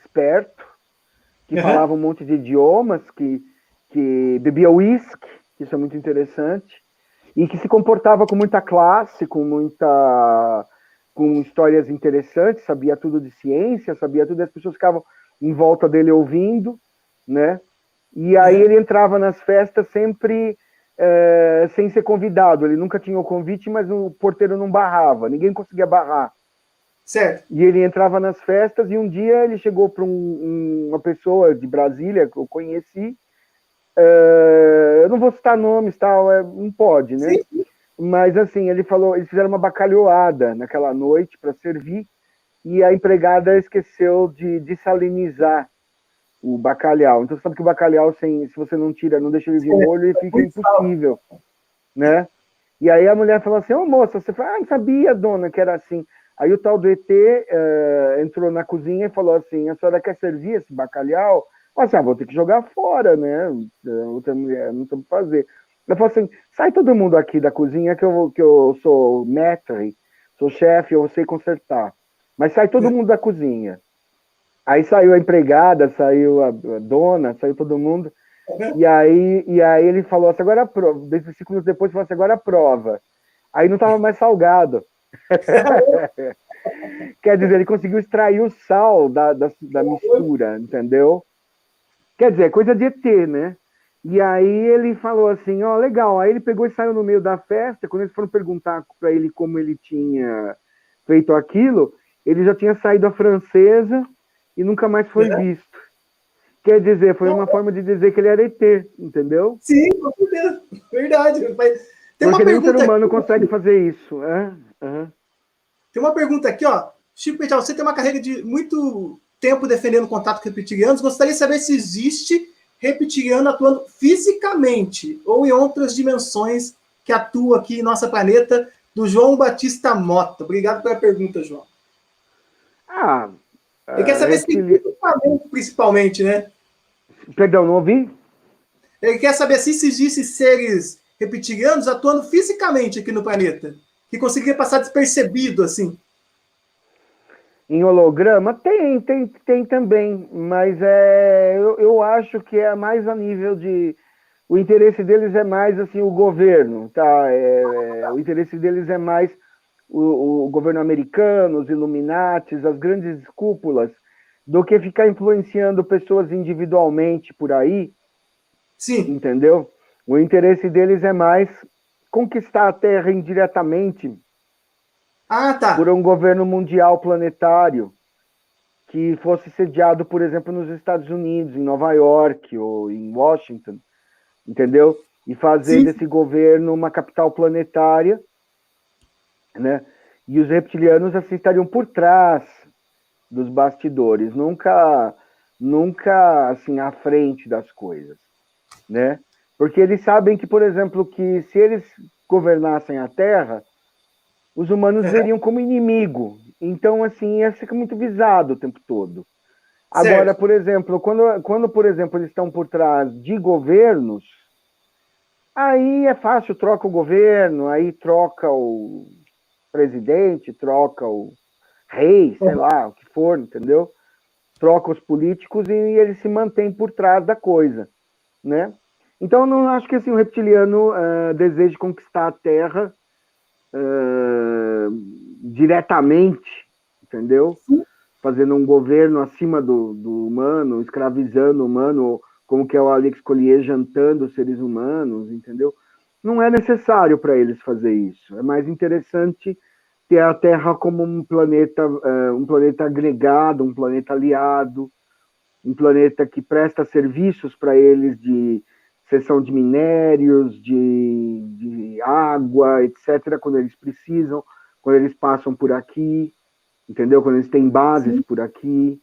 esperto, que falava um monte de idiomas, que bebia uísque, isso é muito interessante, e que se comportava com muita classe, com histórias interessantes, sabia tudo de ciência, sabia tudo, e as pessoas ficavam em volta dele ouvindo, né? E aí ele entrava nas festas sempre sem ser convidado. Ele nunca tinha o convite, mas o porteiro não barrava, ninguém conseguia barrar. Certo. E ele entrava nas festas e um dia ele chegou para uma pessoa de Brasília que eu conheci. Eu não vou citar nomes, tal, não pode, né? Sim. Mas assim, eles fizeram uma bacalhoada naquela noite para servir e a empregada esqueceu de desalinizar o bacalhau. Então você sabe que o bacalhau, se você não deixa ele de molho, ele fica impossível, né? E aí a mulher falou assim, moça, você fala, não sabia, dona, que era assim. Aí o tal do ET entrou na cozinha e falou assim, a senhora quer servir esse bacalhau? Assim, vou ter que jogar fora, né? Outra mulher, não sabe fazer. Ela falou assim, sai todo mundo aqui da cozinha que eu sou maître, sou chefe, eu sei consertar. Mas sai todo mundo da cozinha. Aí saiu a empregada, saiu a dona, saiu todo mundo. E aí ele falou assim, agora prova. 5 minutos depois, ele falou assim, agora prova. Aí não estava mais salgado. Quer dizer, ele conseguiu extrair o sal da mistura, entendeu? Quer dizer, coisa de ET, né? E aí ele falou assim, legal. Aí ele pegou e saiu no meio da festa. Quando eles foram perguntar para ele como ele tinha feito aquilo, ele já tinha saído a francesa e nunca mais foi visto. Quer dizer, foi uma forma de dizer que ele era ET, entendeu? Sim, com certeza. Verdade. Tem porque nem o ser humano consegue fazer isso. Tem uma pergunta aqui, ó. Chico Penteado, você tem uma carreira de muito tempo defendendo contato com reptilianos. Gostaria de saber se existe reptiliano atuando fisicamente ou em outras dimensões que atua aqui em nosso planeta, do João Batista Mota. Obrigado pela pergunta, João. Ele quer saber se tem principalmente, né? Perdão, não ouvi? Ele quer saber se existem seres reptilianos atuando fisicamente aqui no planeta, que conseguiria passar despercebido, assim. Em holograma? Tem também, mas eu acho que é mais a nível de... O interesse deles é mais assim, o governo, tá? O interesse deles é mais o governo americano, os Illuminatis, as grandes cúpulas, do que ficar influenciando pessoas individualmente por aí, Sim. entendeu? O interesse deles é mais conquistar a Terra indiretamente por um governo mundial planetário que fosse sediado, por exemplo, nos Estados Unidos, em Nova York ou em Washington, entendeu? E fazer desse governo uma capital planetária, né? E os reptilianos assim estariam por trás dos bastidores, nunca assim à frente das coisas, né? Porque eles sabem que, por exemplo, que se eles governassem a Terra, os humanos veriam como inimigo. Então, assim, ia ficar muito visado o tempo todo. Agora, por exemplo, quando, por exemplo, eles estão por trás de governos, aí é fácil, troca o governo, aí troca o presidente, troca o rei, sei lá, o que for, entendeu? Troca os políticos e eles se mantêm por trás da coisa, né? Então, eu não acho que assim, o reptiliano deseje conquistar a Terra diretamente, entendeu? Fazendo um governo acima do humano, escravizando o humano, como que é o Alex Collier jantando os seres humanos, entendeu? Não é necessário para eles fazer isso. É mais interessante ter a Terra como um planeta agregado, um planeta aliado, um planeta que presta serviços para eles de seção de minérios, de água, etc., quando eles precisam, quando eles passam por aqui, entendeu? Quando eles têm bases por aqui.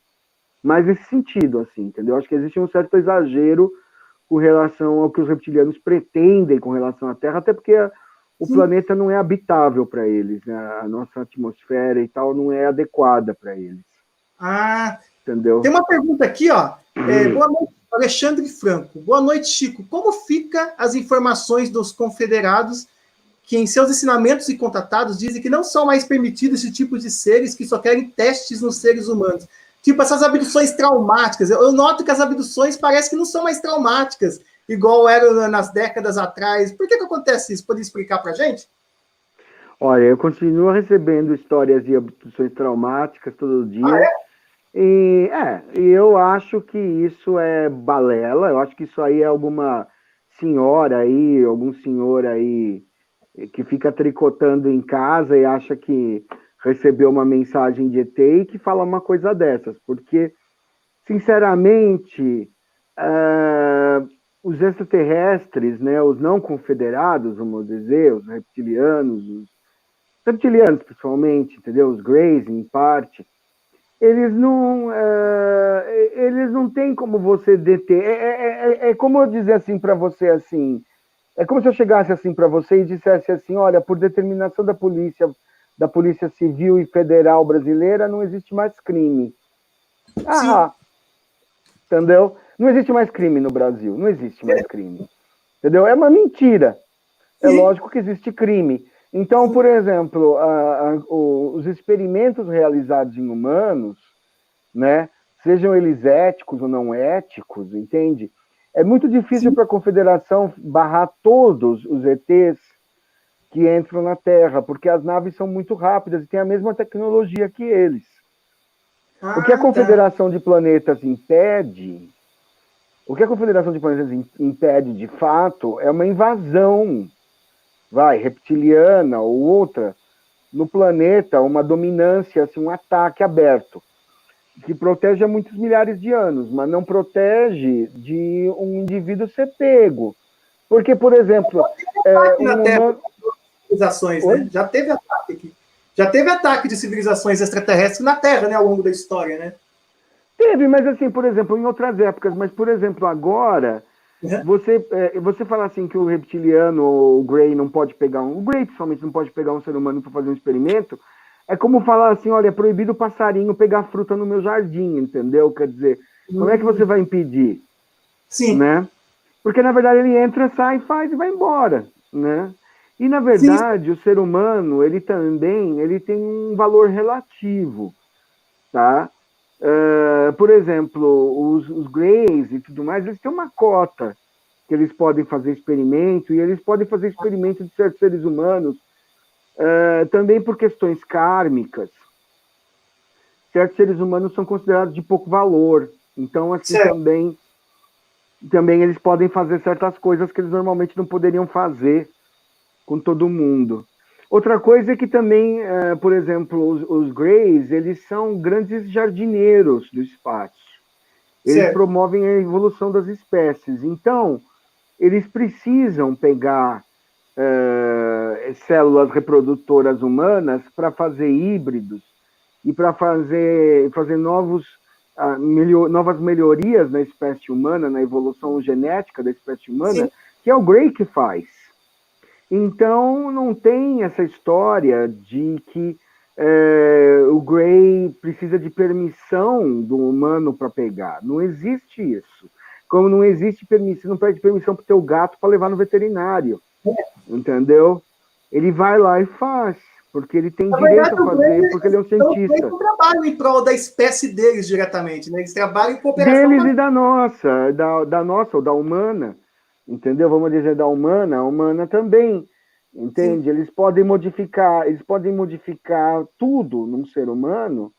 Mas nesse sentido, assim, entendeu? Acho que existe um certo exagero com relação ao que os reptilianos pretendem com relação à Terra, até porque o planeta não é habitável para eles, né? A nossa atmosfera e tal não é adequada para eles. Entendeu? Tem uma pergunta aqui, ó. Boa noite, Alexandre Franco. Boa noite, Chico. Como fica as informações dos confederados que em seus ensinamentos e contatados dizem que não são mais permitidos esse tipo de seres que só querem testes nos seres humanos? Tipo, essas abduções traumáticas. Eu noto que as abduções parecem que não são mais traumáticas, igual eram nas décadas atrás. Por que acontece isso? Pode explicar pra gente? Olha, eu continuo recebendo histórias de abduções traumáticas todo dia. E eu acho que isso é balela, eu acho que isso aí é alguma senhora aí, algum senhor aí que fica tricotando em casa e acha que recebeu uma mensagem de ET e que fala uma coisa dessas, porque, sinceramente, os extraterrestres, né, os não confederados, vamos dizer, os reptilianos principalmente, entendeu? Os Greys, em parte, eles não têm como você deter. É como eu dizer assim para você, assim, é como se eu chegasse assim para você e dissesse assim, olha, por determinação da Polícia Civil e Federal brasileira, não existe mais crime. Entendeu? Não existe mais crime no Brasil, não existe mais crime. Entendeu? É uma mentira. É lógico que existe crime. Então, por exemplo, os experimentos realizados em humanos, né, sejam eles éticos ou não éticos, entende? É muito difícil para a Confederação barrar todos os ETs que entram na Terra, porque as naves são muito rápidas e têm a mesma tecnologia que eles. O que a Confederação de Planetas impede, de fato, é uma invasão reptiliana ou outra, no planeta, uma dominância, assim, um ataque aberto, que protege há muitos milhares de anos, mas não protege de um indivíduo ser pego. Porque, por exemplo... civilizações, né? Já teve ataque aqui. Já teve ataque de civilizações extraterrestres na Terra, né, ao longo da história, né? Teve, mas assim, por exemplo, em outras épocas, mas, por exemplo, agora... Você fala assim que o reptiliano ou o Grey não pode pegar o Grey principalmente não pode pegar um ser humano para fazer um experimento, é como falar assim, olha, é proibido o passarinho pegar fruta no meu jardim, entendeu? Quer dizer, como é que você vai impedir? Sim. Né? Porque, na verdade, ele entra, sai, faz e vai embora, né? E, na verdade, o ser humano, ele tem um valor relativo, tá? Por exemplo, os Greys e tudo mais, eles têm uma cota que eles podem fazer experimento, e eles podem fazer experimento de certos seres humanos também por questões kármicas. Certos seres humanos são considerados de pouco valor, então, assim, também eles podem fazer certas coisas que eles normalmente não poderiam fazer com todo mundo. Outra coisa é que também, por exemplo, os Greys, eles são grandes jardineiros do espaço. Eles promovem a evolução das espécies. Então, eles precisam pegar células reprodutoras humanas para fazer híbridos e para fazer novas melhorias na espécie humana, na evolução genética da espécie humana, que é o Grey que faz. Então, não tem essa história de que o Grey precisa de permissão do humano para pegar. Não existe isso. Como não existe permissão, não pede permissão para o teu gato para levar no veterinário. Entendeu? Ele vai lá e faz, porque ele tem direito a fazer, porque ele é um cientista. Eles não trabalham em prol da espécie deles diretamente, né? Eles trabalham em cooperação. Deles e da nossa, ou da humana. Entendeu? Vamos dizer da humana, a humana também, entende? Sim. Eles podem modificar tudo num ser humano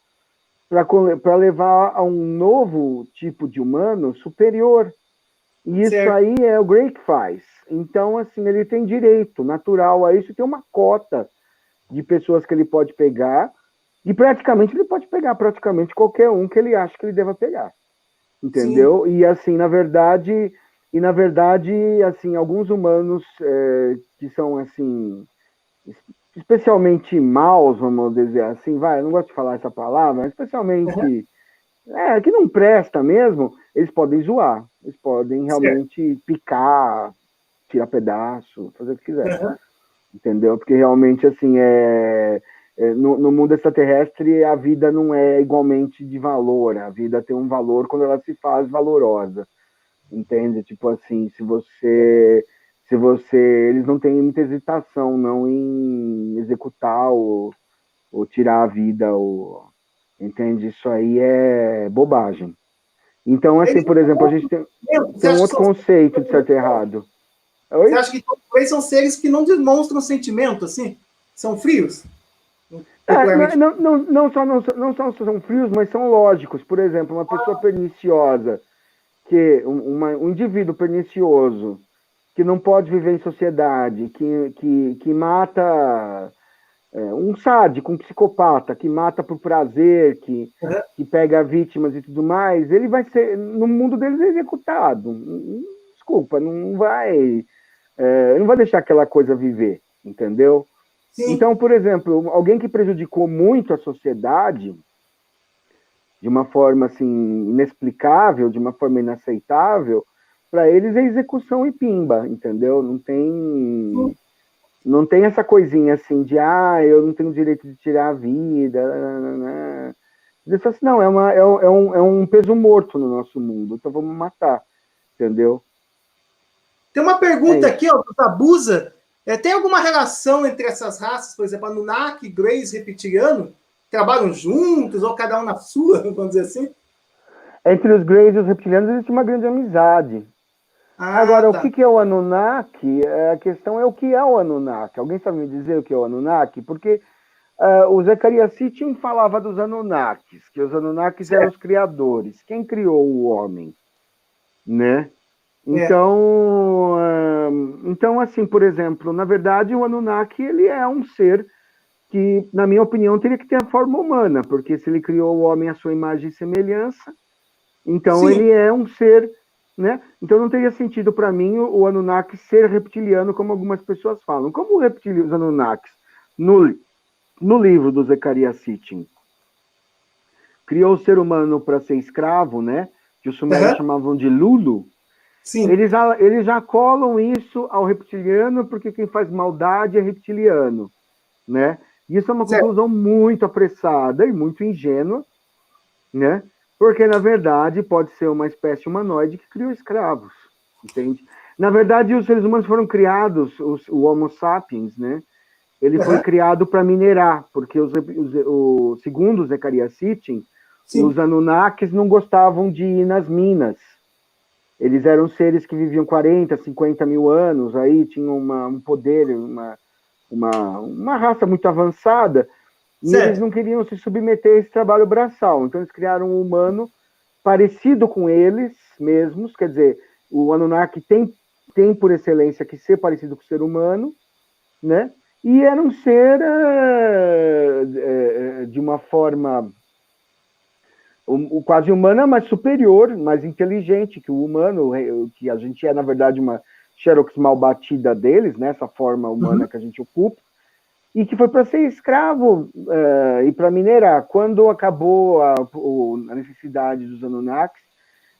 para levar a um novo tipo de humano superior. E isso aí é o Grey que faz. Então, assim, ele tem direito natural a isso, tem uma cota de pessoas que ele pode pegar, e praticamente ele pode pegar qualquer um que ele acha que ele deva pegar. Entendeu? Sim. E assim, na verdade, assim, alguns humanos que são, assim, especialmente maus, vamos dizer assim, eu não gosto de falar essa palavra, mas especialmente que não presta mesmo, eles podem zoar, eles podem realmente picar, tirar pedaço, fazer o que quiser. Entendeu? Porque realmente, assim, no mundo extraterrestre, a vida não é igualmente de valor, a vida tem um valor quando ela se faz valorosa. Entende? Tipo assim, eles não têm muita hesitação não em executar ou tirar a vida, entende? Isso aí é bobagem. Então, assim, por exemplo, a gente tem um outro conceito de certo e errado. Oi? Você acha que eles são seres que não demonstram sentimento, assim? São frios? Não só são frios, mas são lógicos. Por exemplo, uma pessoa perniciosa, um indivíduo pernicioso que não pode viver em sociedade, que mata, um sádico, um psicopata, que mata por prazer, que pega vítimas e tudo mais, ele vai ser, no mundo deles, executado. Desculpa, não vai deixar aquela coisa viver, entendeu? Sim. Então, por exemplo, alguém que prejudicou muito a sociedade de uma forma assim inexplicável, de uma forma inaceitável, para eles é execução e pimba, entendeu? Não tem essa coisinha assim de eu não tenho direito de tirar a vida. Isso assim, não, é um peso morto no nosso mundo, então vamos matar, entendeu? Tem uma pergunta aqui, ó, do Tabusa. Tem alguma relação entre essas raças, por exemplo, Anunnaki, Greys, reptiliano? Trabalham juntos, ou cada um na sua, vamos dizer assim? Entre os Greys e os reptilianos existe uma grande amizade. Agora, o que é o Anunnaki? A questão é o que é o Anunnaki. Alguém sabe me dizer o que é o Anunnaki? Porque o Zecharia Sitchin falava dos Anunnakis, que os Anunnakis eram os criadores. Quem criou o homem? Né? Então, assim, por exemplo, na verdade, o Anunnaki, ele é um ser que, na minha opinião, teria que ter a forma humana, porque se ele criou o homem à sua imagem e semelhança, então ele é um ser, né? Então não teria sentido para mim o Anunnaki ser reptiliano, como algumas pessoas falam. Como os Anunnakis, no livro do Zecharia Sitchin, criou o ser humano para ser escravo, né? Que os sumérios chamavam de Lulu. Sim. Eles já colam isso ao reptiliano, porque quem faz maldade é reptiliano, né? Isso é uma conclusão muito apressada e muito ingênua, né? Porque, na verdade, pode ser uma espécie humanoide que criou escravos, entende? Na verdade, os seres humanos foram criados, o Homo sapiens, né? Ele foi criado para minerar, porque segundo o Zecharia Sitchin, os Anunnakis não gostavam de ir nas minas. Eles eram seres que viviam 40, 50 mil anos, aí tinham um poder, uma raça muito avançada, e eles não queriam se submeter a esse trabalho braçal. Então, eles criaram um humano parecido com eles mesmos, quer dizer, o Anunnaki tem por excelência que ser parecido com o ser humano, né? E era um ser de uma forma quase humana, mas superior, mais inteligente que o humano, que a gente é, na verdade, uma xerox mal batida deles, né? Essa forma humana que a gente ocupa, e que foi para ser escravo e para minerar. Quando acabou a necessidade dos Anunnakis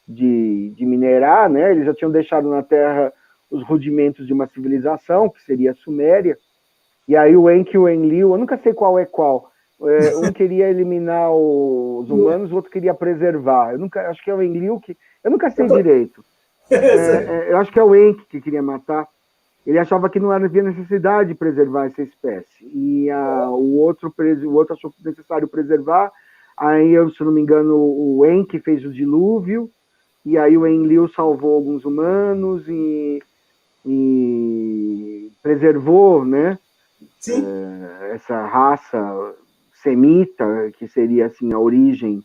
de minerar, né? Eles já tinham deixado na Terra os rudimentos de uma civilização, que seria a Suméria, e aí o Enki e o Enlil, eu nunca sei qual é qual, um queria eliminar os humanos, o outro queria preservar. Acho que é o Enlil que... Eu nunca sei direito. Eu acho que é o Enki que queria matar. Ele achava que não havia necessidade de preservar essa espécie. E o outro achou necessário preservar. Aí, se eu não me engano, o Enki fez o dilúvio, e aí o Enlil salvou alguns humanos e preservou, né? Essa raça semita, que seria assim a origem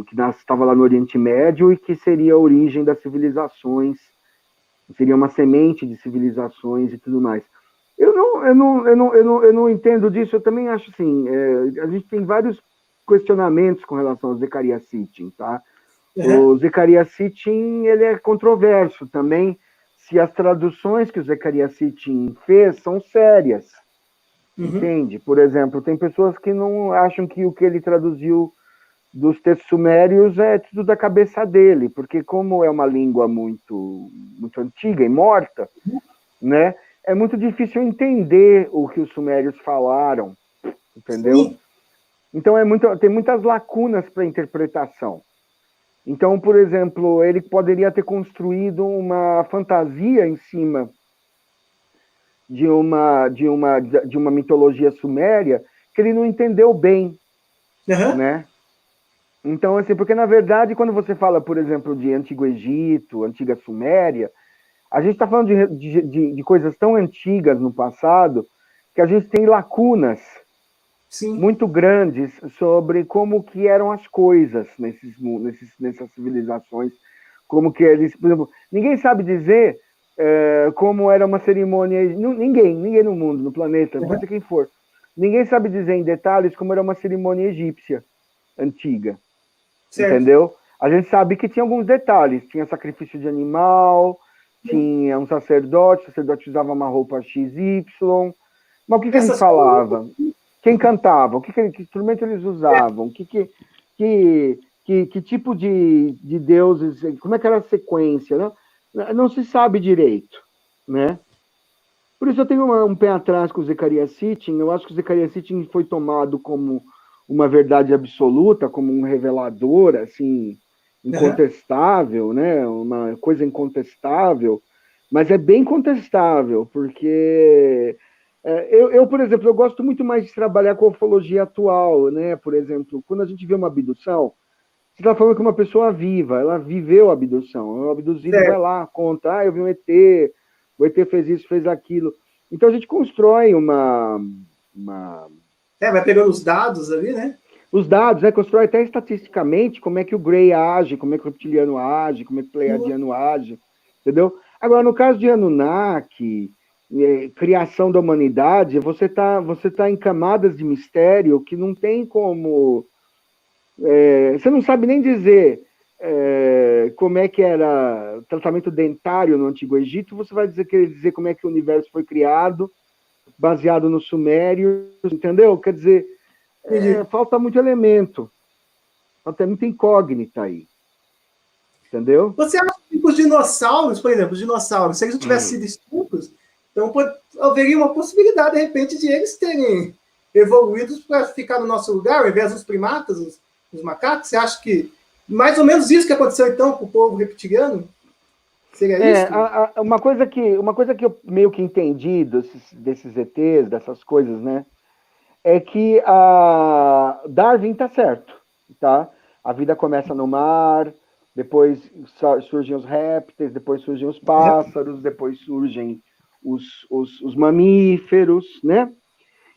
que estava lá no Oriente Médio e que seria a origem das civilizações, seria uma semente de civilizações e tudo mais. Eu não entendo disso. Eu também acho assim, a gente tem vários questionamentos com relação ao Zecharia Sitchin, tá? O Zecharia Sitchin, ele é controverso também, se as traduções que o Zecharia Sitchin fez são sérias. Entende? Por exemplo, tem pessoas que não acham que o que ele traduziu dos textos sumérios é tudo da cabeça dele, porque como é uma língua muito, muito antiga e morta, né, é muito difícil entender o que os sumérios falaram, entendeu? Sim. Então tem muitas lacunas para interpretação. Então, por exemplo, ele poderia ter construído uma fantasia em cima de uma mitologia suméria que ele não entendeu bem, né? Então, assim, porque na verdade, quando você fala, por exemplo, de Antigo Egito, Antiga Suméria, a gente está falando de coisas tão antigas no passado que a gente tem lacunas muito grandes sobre como que eram as coisas nessas civilizações, como que eles, por exemplo, ninguém sabe dizer como era uma cerimônia, ninguém no mundo, no planeta, pode ser quem for, ninguém sabe dizer em detalhes como era uma cerimônia egípcia antiga, entendeu? A gente sabe que tinha alguns detalhes, tinha sacrifício de animal, tinha um sacerdote, o sacerdote usava uma roupa XY, mas o que eles falavam? Quem cantava? Que instrumento eles usavam? Que tipo de deuses? Como é que era a sequência? Não se sabe direito, né? Por isso eu tenho um pé atrás com o Zecharia Sitchin. Eu acho que o Zecharia Sitchin foi tomado como uma verdade absoluta, como um revelador, assim, incontestável, né? Uma coisa incontestável, mas é bem contestável, porque... por exemplo, eu gosto muito mais de trabalhar com a ufologia atual, né? Por exemplo, quando a gente vê uma abdução, você está falando que uma pessoa viva, ela viveu a abdução, o abduzido vai lá, conta, eu vi um ET, o ET fez isso, fez aquilo. Então a gente constrói vai pegando os dados ali, né? Os dados, né? Constrói até estatisticamente como é que o Grey age, como é que o reptiliano age, como é que o pleiadiano age, entendeu? Agora, no caso de Anunnaki, criação da humanidade, você tá em camadas de mistério que não tem como... você não sabe nem dizer como é que era o tratamento dentário no Antigo Egito, você vai querer dizer como é que o universo foi criado, baseado no Sumério, entendeu? Quer dizer, falta muito elemento, falta muita incógnita aí, entendeu? Você acha que os dinossauros, por exemplo, se eles não tivessem sido extintos, então haveria uma possibilidade, de repente, de eles terem evoluído para ficar no nosso lugar, ao invés dos primatas, os macacos? Você acha que mais ou menos isso que aconteceu, então, com o povo reptiliano? Seria isso? Uma coisa que eu meio que entendi desses ETs, dessas coisas, né? É que a Darwin tá certo, tá? A vida começa no mar, depois surgem os répteis, depois surgem os pássaros, depois surgem os mamíferos, né?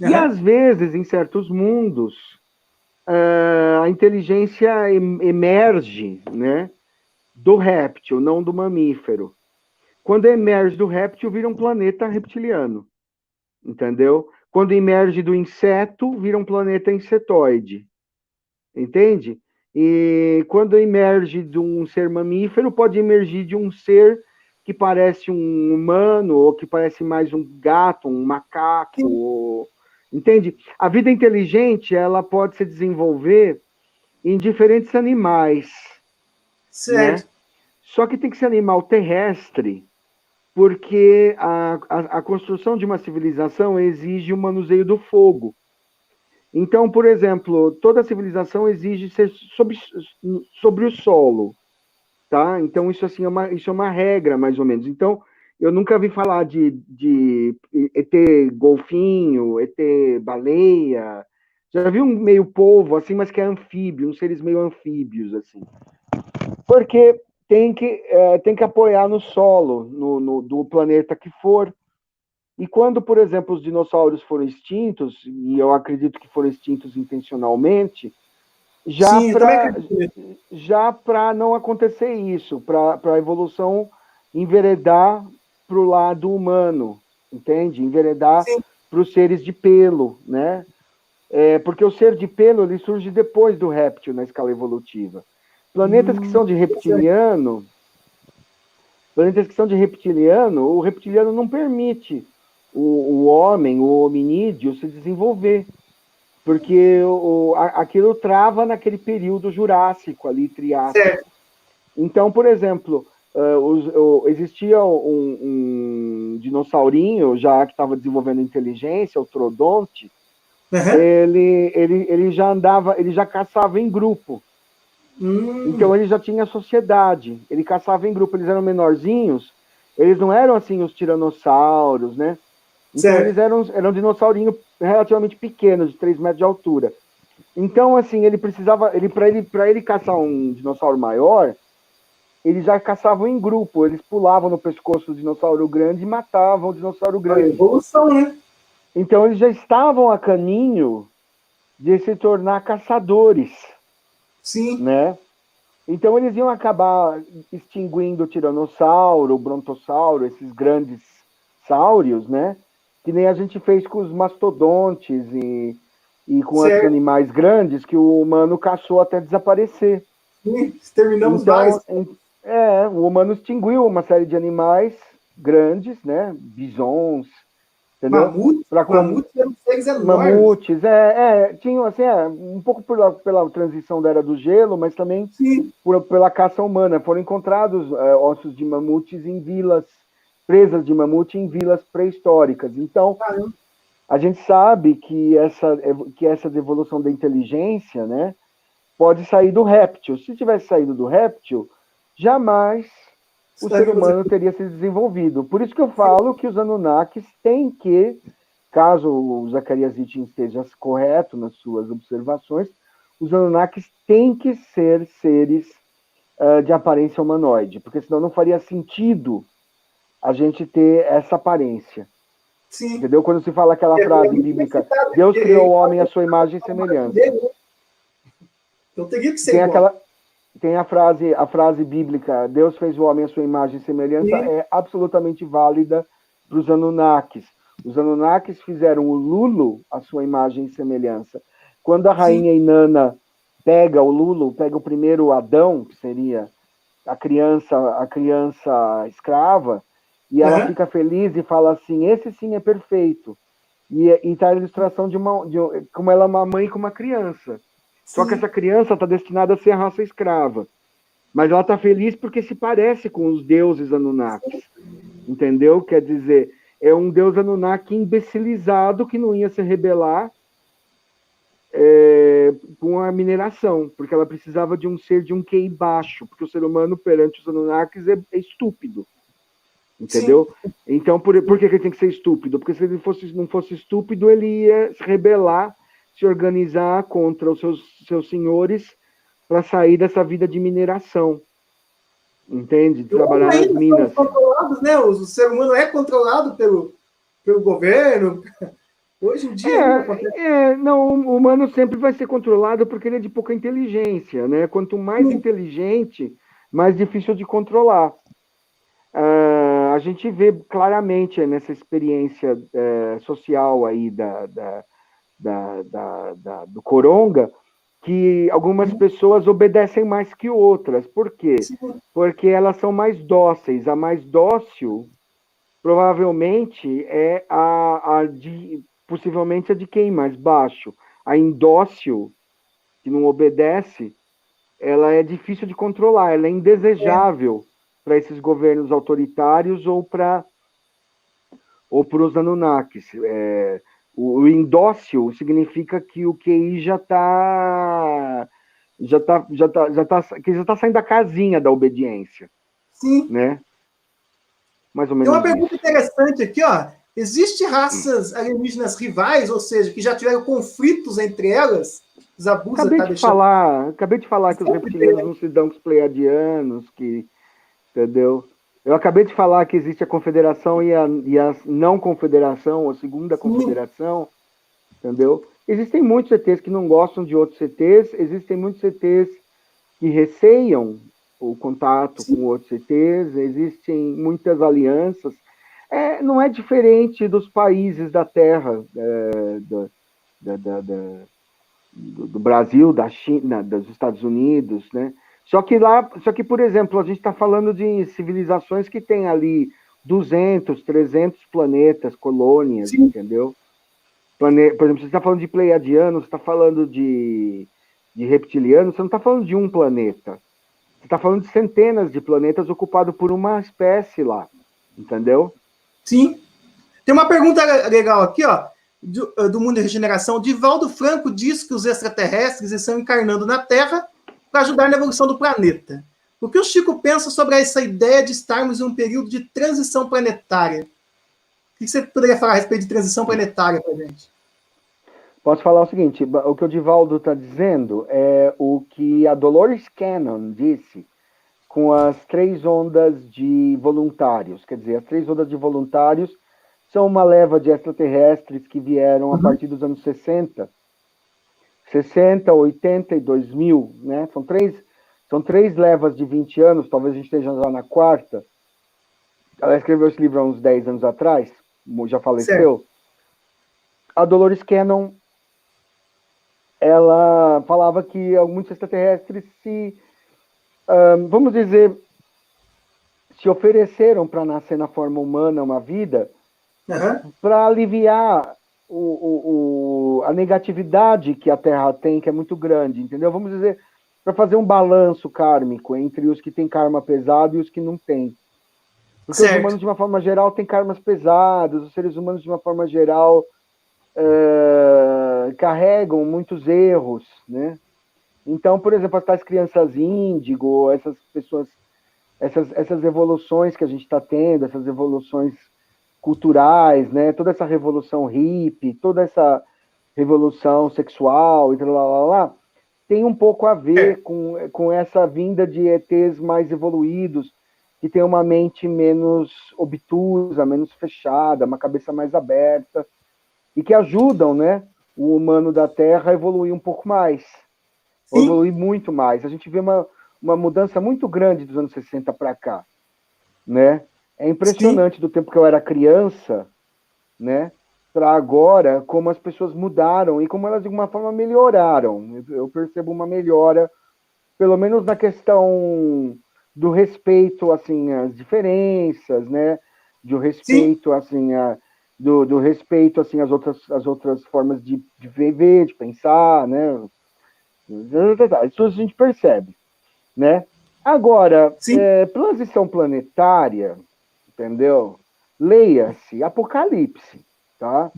E às vezes, em certos mundos, a inteligência emerge, né? Do réptil, não do mamífero. Quando emerge do réptil, vira um planeta reptiliano, entendeu? Quando emerge do inseto, vira um planeta insetoide, entende? E quando emerge de um ser mamífero, pode emergir de um ser que parece um humano, ou que parece mais um gato, um macaco, ou... entende? A vida inteligente, ela pode se desenvolver em diferentes animais, né? Certo. Só que tem que ser animal terrestre, porque a construção de uma civilização exige o manuseio do fogo. Então, por exemplo, toda civilização exige ser sobre o solo, tá? Então, isso, assim, isso é uma regra, mais ou menos. Então, eu nunca vi falar de ET golfinho, ET baleia. Já vi um meio polvo, assim, mas que é anfíbio, uns seres meio anfíbios, assim. Porque tem que apoiar no solo, do planeta que for. E quando, por exemplo, os dinossauros foram extintos, e eu acredito que foram extintos intencionalmente, Sim, eu também acredito. já para não acontecer isso, para a evolução enveredar para o lado humano, entende? Enveredar para os seres de pelo, né? Porque o ser de pelo ele surge depois do réptil na escala evolutiva. Planetas que são de reptiliano, o reptiliano não permite o homem, o hominídeo, se desenvolver, porque aquilo trava naquele período jurássico, ali, triássico. Certo. Então, por exemplo, existia um dinossaurinho já que estava desenvolvendo inteligência, o Trodonte. Ele já andava, ele já caçava em grupo. Então ele já tinha sociedade, ele caçava em grupo, eles eram menorzinhos, eles não eram assim os tiranossauros, né? Então Certo. eles eram dinossaurinho relativamente pequenos, de 3 metros de altura. Então, assim, ele precisava, para ele caçar um dinossauro maior, eles já caçavam em grupo, eles pulavam no pescoço do dinossauro grande e matavam o dinossauro grande. A evolução, né? Então eles já estavam a caminho de se tornar caçadores. Sim. Né? Então eles iam acabar extinguindo o tiranossauro, o brontossauro, esses grandes sáurios, né? Que nem a gente fez com os mastodontes e com outros animais grandes que o humano caçou até desaparecer. Sim, exterminamos então, vários. O humano extinguiu uma série de animais grandes, né? Bisons, entendeu? Mamutes eram seres enormes. Mamutes, tinham assim, um pouco pela transição da era do gelo, mas também pela caça humana. Foram encontrados ossos de mamutes em vilas, presas de mamute em vilas pré-históricas. Então, a gente sabe que essa devolução da inteligência, né, pode sair do réptil. Se tivesse saído do réptil, jamais o ser humano teria se desenvolvido. Por isso que eu falo que os Anunnakis têm que, caso o Zacarias Sitchin esteja correto nas suas observações, os Anunnakis têm que ser seres de aparência humanoide, porque senão não faria sentido a gente ter essa aparência. Sim. Entendeu? Quando se fala aquela frase bíblica, Deus criou o homem à sua imagem e semelhança. Então teria que ser igual. Tem a frase bíblica, Deus fez o homem à sua imagem e semelhança, é absolutamente válida para os Anunnakis. Os Anunnakis fizeram o Lulu à sua imagem e semelhança. Quando a rainha Inanna pega o Lulu, pega o primeiro Adão, que seria a criança escrava, e ela fica feliz e fala assim, esse sim é perfeito. E tá a ilustração de como ela é uma mãe com uma criança. Só que essa criança está destinada a ser a raça escrava. Mas ela está feliz porque se parece com os deuses Anunnakis. Entendeu? Quer dizer, é um deus Anunnaki imbecilizado que não ia se rebelar com a mineração, porque ela precisava de um ser de um QI baixo, porque o ser humano perante os Anunnakis é estúpido, entendeu? Sim. Então, por que ele tem que ser estúpido? Porque se ele não fosse estúpido, ele ia se rebelar, se organizar contra os seus senhores para sair dessa vida de mineração, entende? De trabalhar nas minas. Controlados, né? O ser humano é controlado pelo governo. Hoje em dia... não, o humano sempre vai ser controlado porque ele é de pouca inteligência, né? Quanto mais inteligente, mais difícil de controlar. A gente vê claramente nessa experiência social aí do Coronga que algumas pessoas obedecem mais que outras. Por quê? Porque elas são mais dóceis. A mais dócil, provavelmente, é possivelmente a de quem mais baixo. A indócil, que não obedece, ela é difícil de controlar, ela é indesejável para esses governos autoritários ou para os Anunnakis. O indócil significa que o QI já está saindo da casinha da obediência. Sim. Né? Mais ou menos. Tem uma pergunta interessante aqui, ó. Existem raças alienígenas rivais, ou seja, que já tiveram conflitos entre elas? Zabuza Acabei de falar que os reptilianos não se dão com os pleiadianos, entendeu? Eu acabei de falar que existe a confederação e a não confederação, a segunda confederação, entendeu? Existem muitos CTs que não gostam de outros CTs, existem muitos CTs que receiam o contato com outros CTs, existem muitas alianças. Não é diferente dos países da Terra, do Brasil, da China, dos Estados Unidos, né? Só que, por exemplo, a gente está falando de civilizações que têm ali 200, 300 planetas, colônias, Sim. Entendeu? Por exemplo, você está falando de pleiadianos, você está falando de reptilianos, você não está falando de um planeta. Você está falando de centenas de planetas ocupados por uma espécie lá, entendeu? Sim. Tem uma pergunta legal aqui, ó, do Mundo de Regeneração. Divaldo Franco diz que os extraterrestres estão encarnando na Terra para ajudar na evolução do planeta. O que o Chico pensa sobre essa ideia de estarmos em um período de transição planetária? O que você poderia falar a respeito de transição planetária para a gente? Posso falar o seguinte, o que o Divaldo está dizendo é o que a Dolores Cannon disse com as 3 ondas de voluntários. Quer dizer, as 3 ondas de voluntários são uma leva de extraterrestres que vieram a partir dos anos 60, 80 e 2000, né? São três levas de 20 anos, talvez a gente esteja já na 4ª. Ela escreveu esse livro há uns 10 anos atrás, já faleceu. Certo. A Dolores Cannon, ela falava que muitos extraterrestres vamos dizer, se ofereceram para nascer na forma humana uma vida para aliviar a negatividade que a Terra tem, que é muito grande, entendeu? Vamos dizer, para fazer um balanço kármico entre os que têm karma pesado e os que não têm. Porque certo. Os humanos, de uma forma geral, têm karmas pesados, os seres humanos, de uma forma geral, carregam muitos erros, né? Então, por exemplo, as tais crianças índigo, essas pessoas, essas evoluções que a gente está tendo, essas evoluções culturais, né? Toda essa revolução hippie, toda essa revolução sexual, e lá, tem um pouco a ver com essa vinda de ETs mais evoluídos, que tem uma mente menos obtusa, menos fechada, uma cabeça mais aberta, e que ajudam, né, o humano da Terra a evoluir um pouco mais, evoluir muito mais. A gente vê uma mudança muito grande dos anos 60 para cá, né? É impressionante do tempo que eu era criança, né, para agora, como as pessoas mudaram e como elas, de alguma forma, melhoraram. Eu percebo uma melhora, pelo menos na questão do respeito, assim, às diferenças, né, do respeito, assim, do respeito, assim, às outras formas de viver, de pensar, né, isso a gente percebe, né. Agora, transição planetária, entendeu? Leia-se Apocalipse, tá?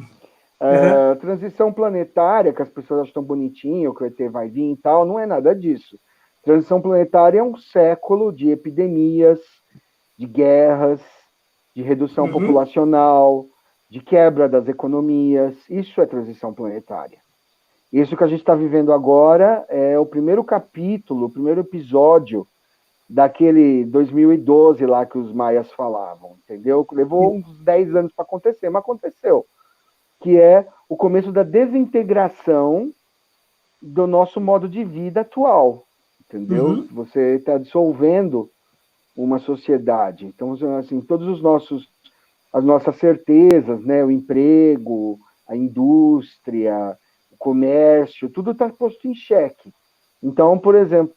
Transição planetária, que as pessoas acham tão bonitinho, que o ET vai vir e tal, não é nada disso. Transição planetária é um século de epidemias, de guerras, de redução populacional, de quebra das economias. Isso é transição planetária. Isso que a gente está vivendo agora é o primeiro capítulo, o primeiro episódio daquele 2012 lá que os maias falavam, entendeu? Levou uns 10 anos para acontecer, mas aconteceu. Que é o começo da desintegração do nosso modo de vida atual, entendeu? Você está dissolvendo uma sociedade. Então, assim, as nossas certezas, né? O emprego, a indústria, o comércio, tudo está posto em xeque. Então, por exemplo,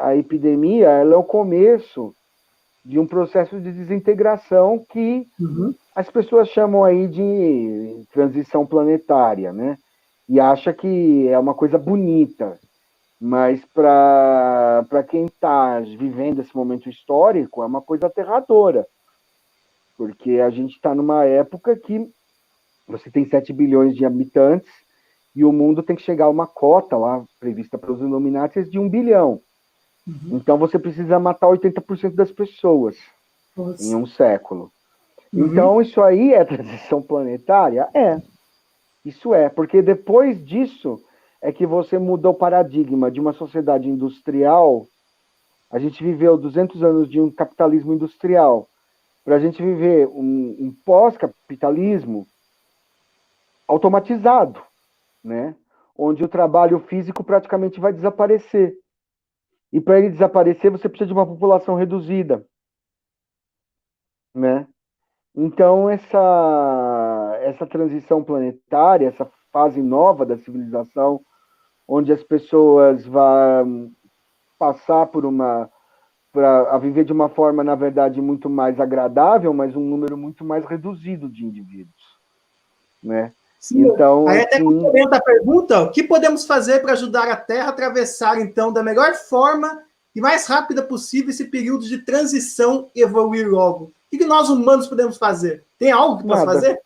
a epidemia, ela é o começo de um processo de desintegração que as pessoas chamam aí de transição planetária, né? E acha que é uma coisa bonita, mas para quem está vivendo esse momento histórico, é uma coisa aterradora, porque a gente está numa época que você tem 7 bilhões de habitantes e o mundo tem que chegar a uma cota lá prevista pelos Illuminati de 1 bilhão. Então você precisa matar 80% das pessoas em um século. Então isso aí é transição planetária? É. Isso é, porque depois disso é que você mudou o paradigma de uma sociedade industrial. A gente viveu 200 anos de um capitalismo industrial para a gente viver um pós-capitalismo automatizado, né? Onde o trabalho físico praticamente vai desaparecer. E para ele desaparecer, você precisa de uma população reduzida, né? Então, essa transição planetária, essa fase nova da civilização, onde as pessoas vão passar a viver de uma forma, na verdade, muito mais agradável, mas um número muito mais reduzido de indivíduos, né? Sim, então, aí até complementa a pergunta, o que podemos fazer para ajudar a Terra a atravessar, então, da melhor forma e mais rápida possível esse período de transição e evoluir logo? O que nós humanos podemos fazer? Tem algo que possa fazer?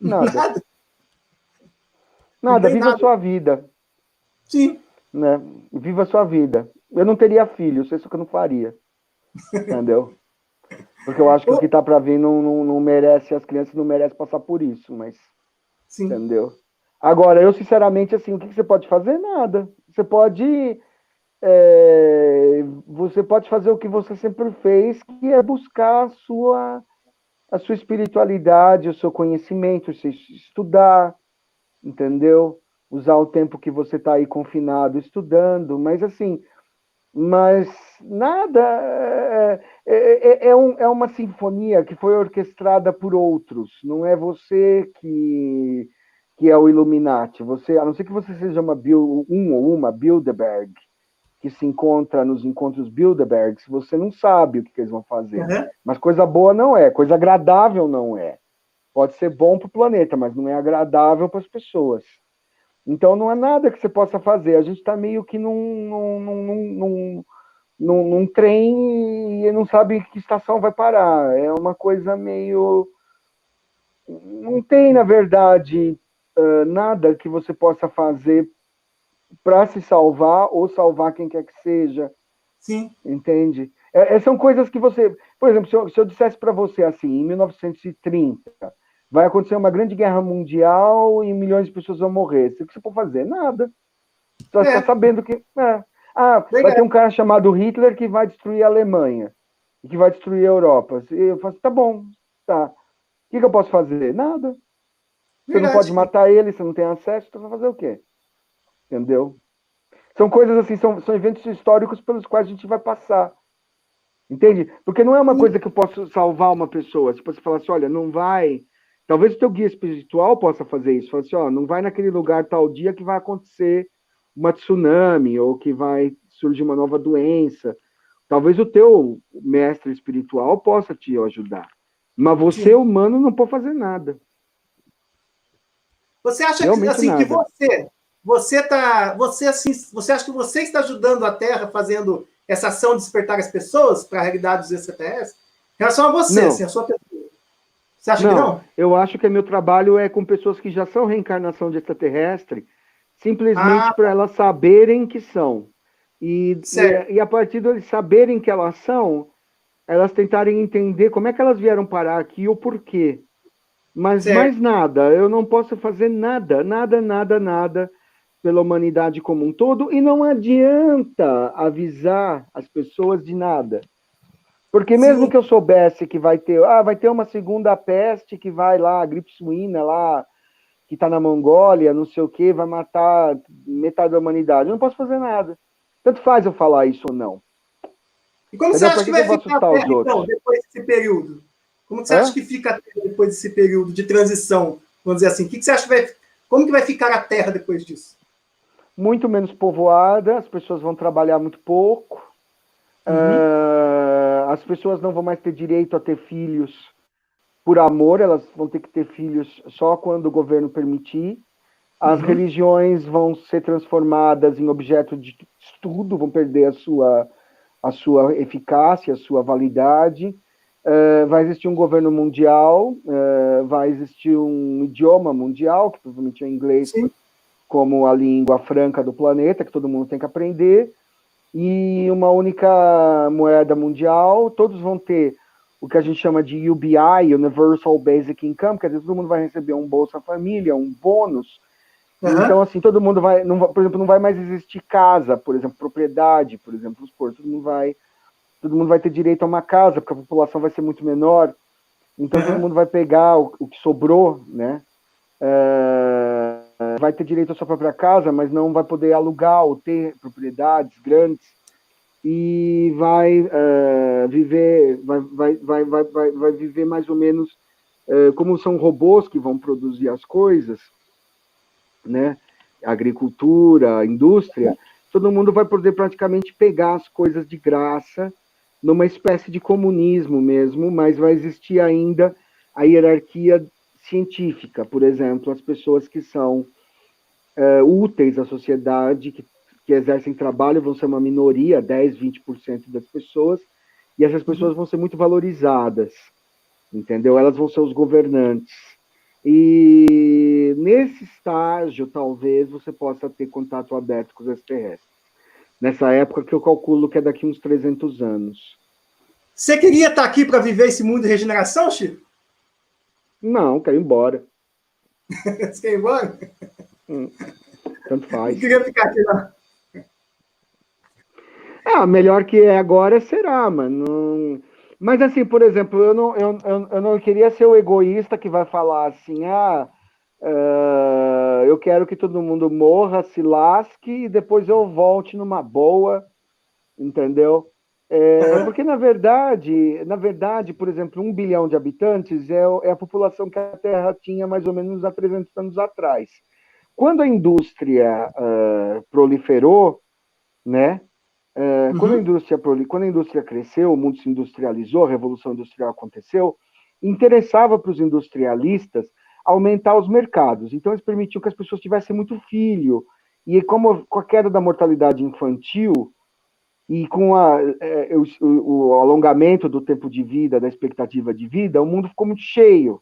Nada. Não tem Viva a sua vida. Sim. Né? Viva a sua vida. Eu não teria filhos, isso que eu não faria. Entendeu? Porque eu acho que o que está para vir não merece, as crianças não merecem passar por isso, mas... Sim. Entendeu? Agora, eu sinceramente, assim, o que você pode fazer? Nada. Você pode fazer o que você sempre fez, que é buscar a sua espiritualidade, o seu conhecimento, você estudar, entendeu? Usar o tempo que você está aí confinado estudando, mas assim, nada, é uma sinfonia que foi orquestrada por outros, não é você que é o Illuminati, a não ser que você seja uma Bilderberg, que se encontra nos encontros Bilderbergs, você não sabe o que eles vão fazer. Mas coisa boa não é, coisa agradável não é. Pode ser bom para o planeta, mas não é agradável para as pessoas. Então não há nada que você possa fazer. A gente está meio que num trem e não sabe que estação vai parar. É uma coisa meio... Não tem, na verdade, nada que você possa fazer para se salvar ou salvar quem quer que seja. Sim. Entende? São coisas que você... Por exemplo, se eu dissesse para você assim, em 1930, vai acontecer uma grande guerra mundial e milhões de pessoas vão morrer. O que você pode fazer? Nada. Só está sabendo que... vai ter um cara chamado Hitler que vai destruir a Alemanha e que vai destruir a Europa. Eu falo assim, tá bom, tá. O que eu posso fazer? Nada. Você não pode matar ele, você não tem acesso, então vai fazer o quê? Entendeu? São coisas assim, são eventos históricos pelos quais a gente vai passar. Entende? Porque não é uma coisa que eu posso salvar uma pessoa. Tipo, você fala assim, olha, não vai... Talvez o teu guia espiritual possa fazer isso. Fala assim, ó, não vai naquele lugar tal dia que vai acontecer uma tsunami ou que vai surgir uma nova doença. Talvez o teu mestre espiritual possa te ajudar. Mas você, humano, não pode fazer nada. Você acha que, assim, que você acha que você está ajudando a Terra fazendo essa ação de despertar as pessoas para a realidade dos extraterrestres? Em relação a você, assim, a sua pessoa. Você acha que não? Eu acho que meu trabalho é com pessoas que já são reencarnação de extraterrestre, simplesmente para elas saberem que são. E a partir de eles saberem que elas são, elas tentarem entender como é que elas vieram parar aqui e o porquê. Mas mais nada, eu não posso fazer nada pela humanidade como um todo, e não adianta avisar as pessoas de nada. Porque mesmo que eu soubesse que vai ter uma segunda peste que vai lá, a gripe suína lá, que está na Mongólia, não sei o que, vai matar metade da humanidade, eu não posso fazer nada. Tanto faz eu falar isso ou não. E como você acha que vai ficar a Terra, então, depois desse período? Como você acha que fica a Terra depois desse período de transição? Vamos dizer assim, o que você acha como que vai ficar a Terra depois disso? Muito menos povoada, as pessoas vão trabalhar muito pouco, as pessoas não vão mais ter direito a ter filhos por amor, elas vão ter que ter filhos só quando o governo permitir. As religiões vão ser transformadas em objeto de estudo, vão perder a sua eficácia, a sua validade. Vai existir um governo mundial, vai existir um idioma mundial, que provavelmente é inglês, como a língua franca do planeta, que todo mundo tem que aprender, e uma única moeda mundial. Todos vão ter o que a gente chama de UBI, Universal Basic Income, quer dizer, todo mundo vai receber um Bolsa Família, um bônus. Então, assim, todo mundo vai, por exemplo, não vai mais existir casa, por exemplo, propriedade, por exemplo, todo mundo vai ter direito a uma casa, porque a população vai ser muito menor. Então, todo mundo vai pegar o que sobrou, né? Vai ter direito à sua própria casa, mas não vai poder alugar ou ter propriedades grandes, e vai viver mais ou menos como são robôs que vão produzir as coisas, né? Agricultura, indústria, todo mundo vai poder praticamente pegar as coisas de graça, numa espécie de comunismo mesmo, mas vai existir ainda a hierarquia científica. Por exemplo, as pessoas que são úteis à sociedade, que exercem trabalho, vão ser uma minoria, 10, 20% das pessoas, e essas pessoas vão ser muito valorizadas, entendeu? Elas vão ser os governantes. E nesse estágio, talvez, você possa ter contato aberto com os extraterrestres. Nessa época que eu calculo que é daqui uns 300 anos. Você queria estar aqui para viver esse mundo de regeneração, Chico? Não, quero ir embora. Você quer ir embora? Tanto faz. Não queria ficar aqui, não. Melhor que é agora será, mano. Mas assim, por exemplo, eu não queria ser o egoísta que vai falar assim, eu quero que todo mundo morra, se lasque, e depois eu volte numa boa, entendeu? Porque, na verdade, por exemplo, 1 bilhão de habitantes é a população que a Terra tinha mais ou menos há 300 anos atrás. Quando a indústria proliferou, né? Quando a indústria cresceu, o mundo se industrializou, a Revolução Industrial aconteceu, interessava para os industrialistas aumentar os mercados. Então, eles permitiam que as pessoas tivessem muito filho. E como com a queda da mortalidade infantil e com o alongamento do tempo de vida, da expectativa de vida, o mundo ficou muito cheio.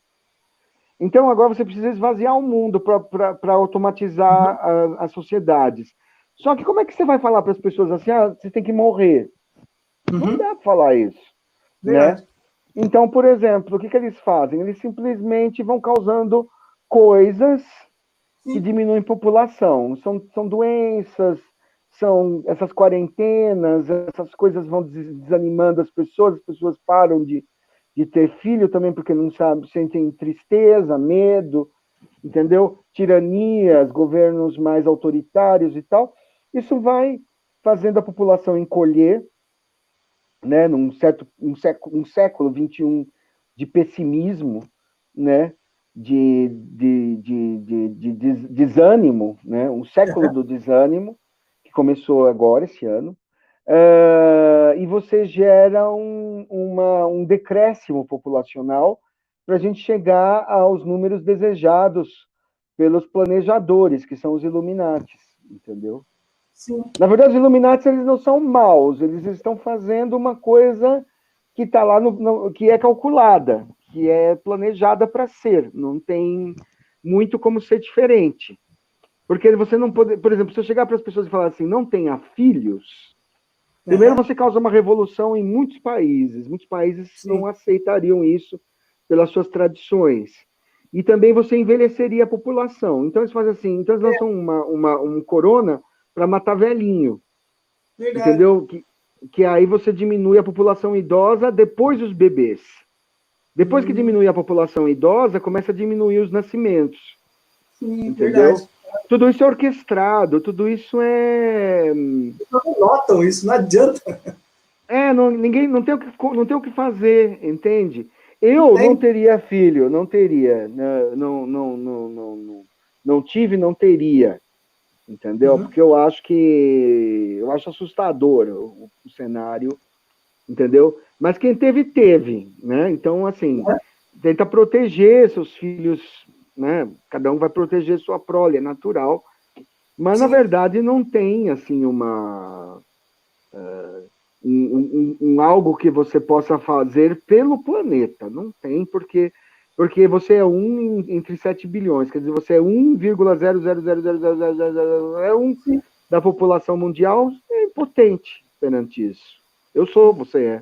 Então, agora você precisa esvaziar o mundo para automatizar as sociedades. Só que como é que você vai falar para as pessoas assim, você tem que morrer? Não dá para falar isso, né? Então, por exemplo, o que eles fazem? Eles simplesmente vão causando coisas que diminuem a população. São doenças, são essas quarentenas, essas coisas vão desanimando as pessoas param de ter filho também porque não sabem, sentem tristeza, medo, entendeu? Tiranias, governos mais autoritários e tal. Isso vai fazendo a população encolher, né, num século XXI de pessimismo, né, de desânimo, né, um século do desânimo, que começou agora, esse ano, e você gera um decréscimo populacional para a gente chegar aos números desejados pelos planejadores, que são os Illuminatis, entendeu? Sim. Na verdade, os Illuminatis, eles não são maus, eles estão fazendo uma coisa que está lá, que é calculada, que é planejada para ser, não tem muito como ser diferente. Porque você não pode, por exemplo, se eu chegar para as pessoas e falar assim, não tenha filhos, primeiro você causa uma revolução em muitos países não aceitariam isso pelas suas tradições. E também você envelheceria a população. Então eles fazem assim, então eles lançam um corona para matar velhinho. Verdade. Entendeu? Que aí você diminui a população idosa depois dos bebês. Depois que diminui a população idosa, começa a diminuir os nascimentos. Sim, entendeu? Verdade. Tudo isso é orquestrado, tudo isso é... Não notam isso, não adianta. Ninguém não tem o que fazer, entende? Eu não teria filho, não teria. Não tive, não teria. Entendeu? Porque eu acho assustador o cenário, entendeu? Mas quem teve, né? Então, assim, tenta proteger seus filhos, né? Cada um vai proteger sua prole, é natural. Mas, na verdade, não tem, assim, algo que você possa fazer pelo planeta. Não tem, porque você é um entre 7 bilhões, quer dizer, você é 1,0000001 da população mundial, é impotente perante isso. Eu sou, você é.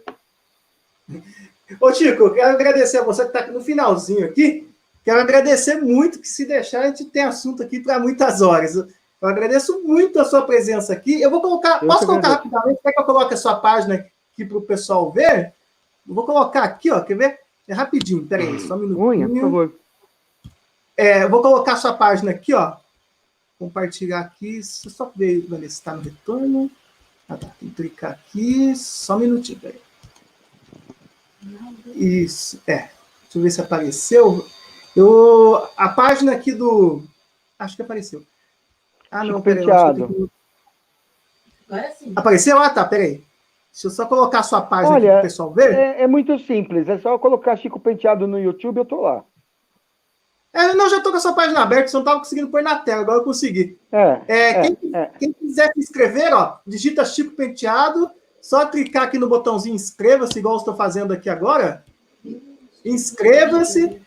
Ô, Chico, eu quero agradecer a você que está aqui no finalzinho aqui. Quero agradecer muito, que se deixar, a gente tem assunto aqui para muitas horas. Eu agradeço muito a sua presença aqui. Eu vou colocar, posso colocar rapidamente? Quer que eu coloque a sua página aqui para o pessoal ver? Eu vou colocar aqui, ó, quer ver? É rapidinho, peraí, só um minutinho. Por favor. Eu vou colocar a sua página aqui, ó. Compartilhar aqui. Só ver, Vanessa, se está no retorno. Ah, tá. Tem que clicar aqui. Só um minutinho, peraí. Isso, Deixa eu ver se apareceu. A página aqui do... Acho que apareceu. Ah, não, peraí. Agora sim. Apareceu? Ah, tá, peraí. Deixa eu só colocar a sua página aqui para o pessoal ver. É muito simples, é só colocar Chico Penteado no YouTube, eu tô lá. Não, já estou com a sua página aberta, só não estava conseguindo pôr na tela, agora eu consegui. Quem quiser se inscrever, ó, digita Chico Penteado, só clicar aqui no botãozinho inscreva-se, igual eu estou fazendo aqui agora. Inscreva-se.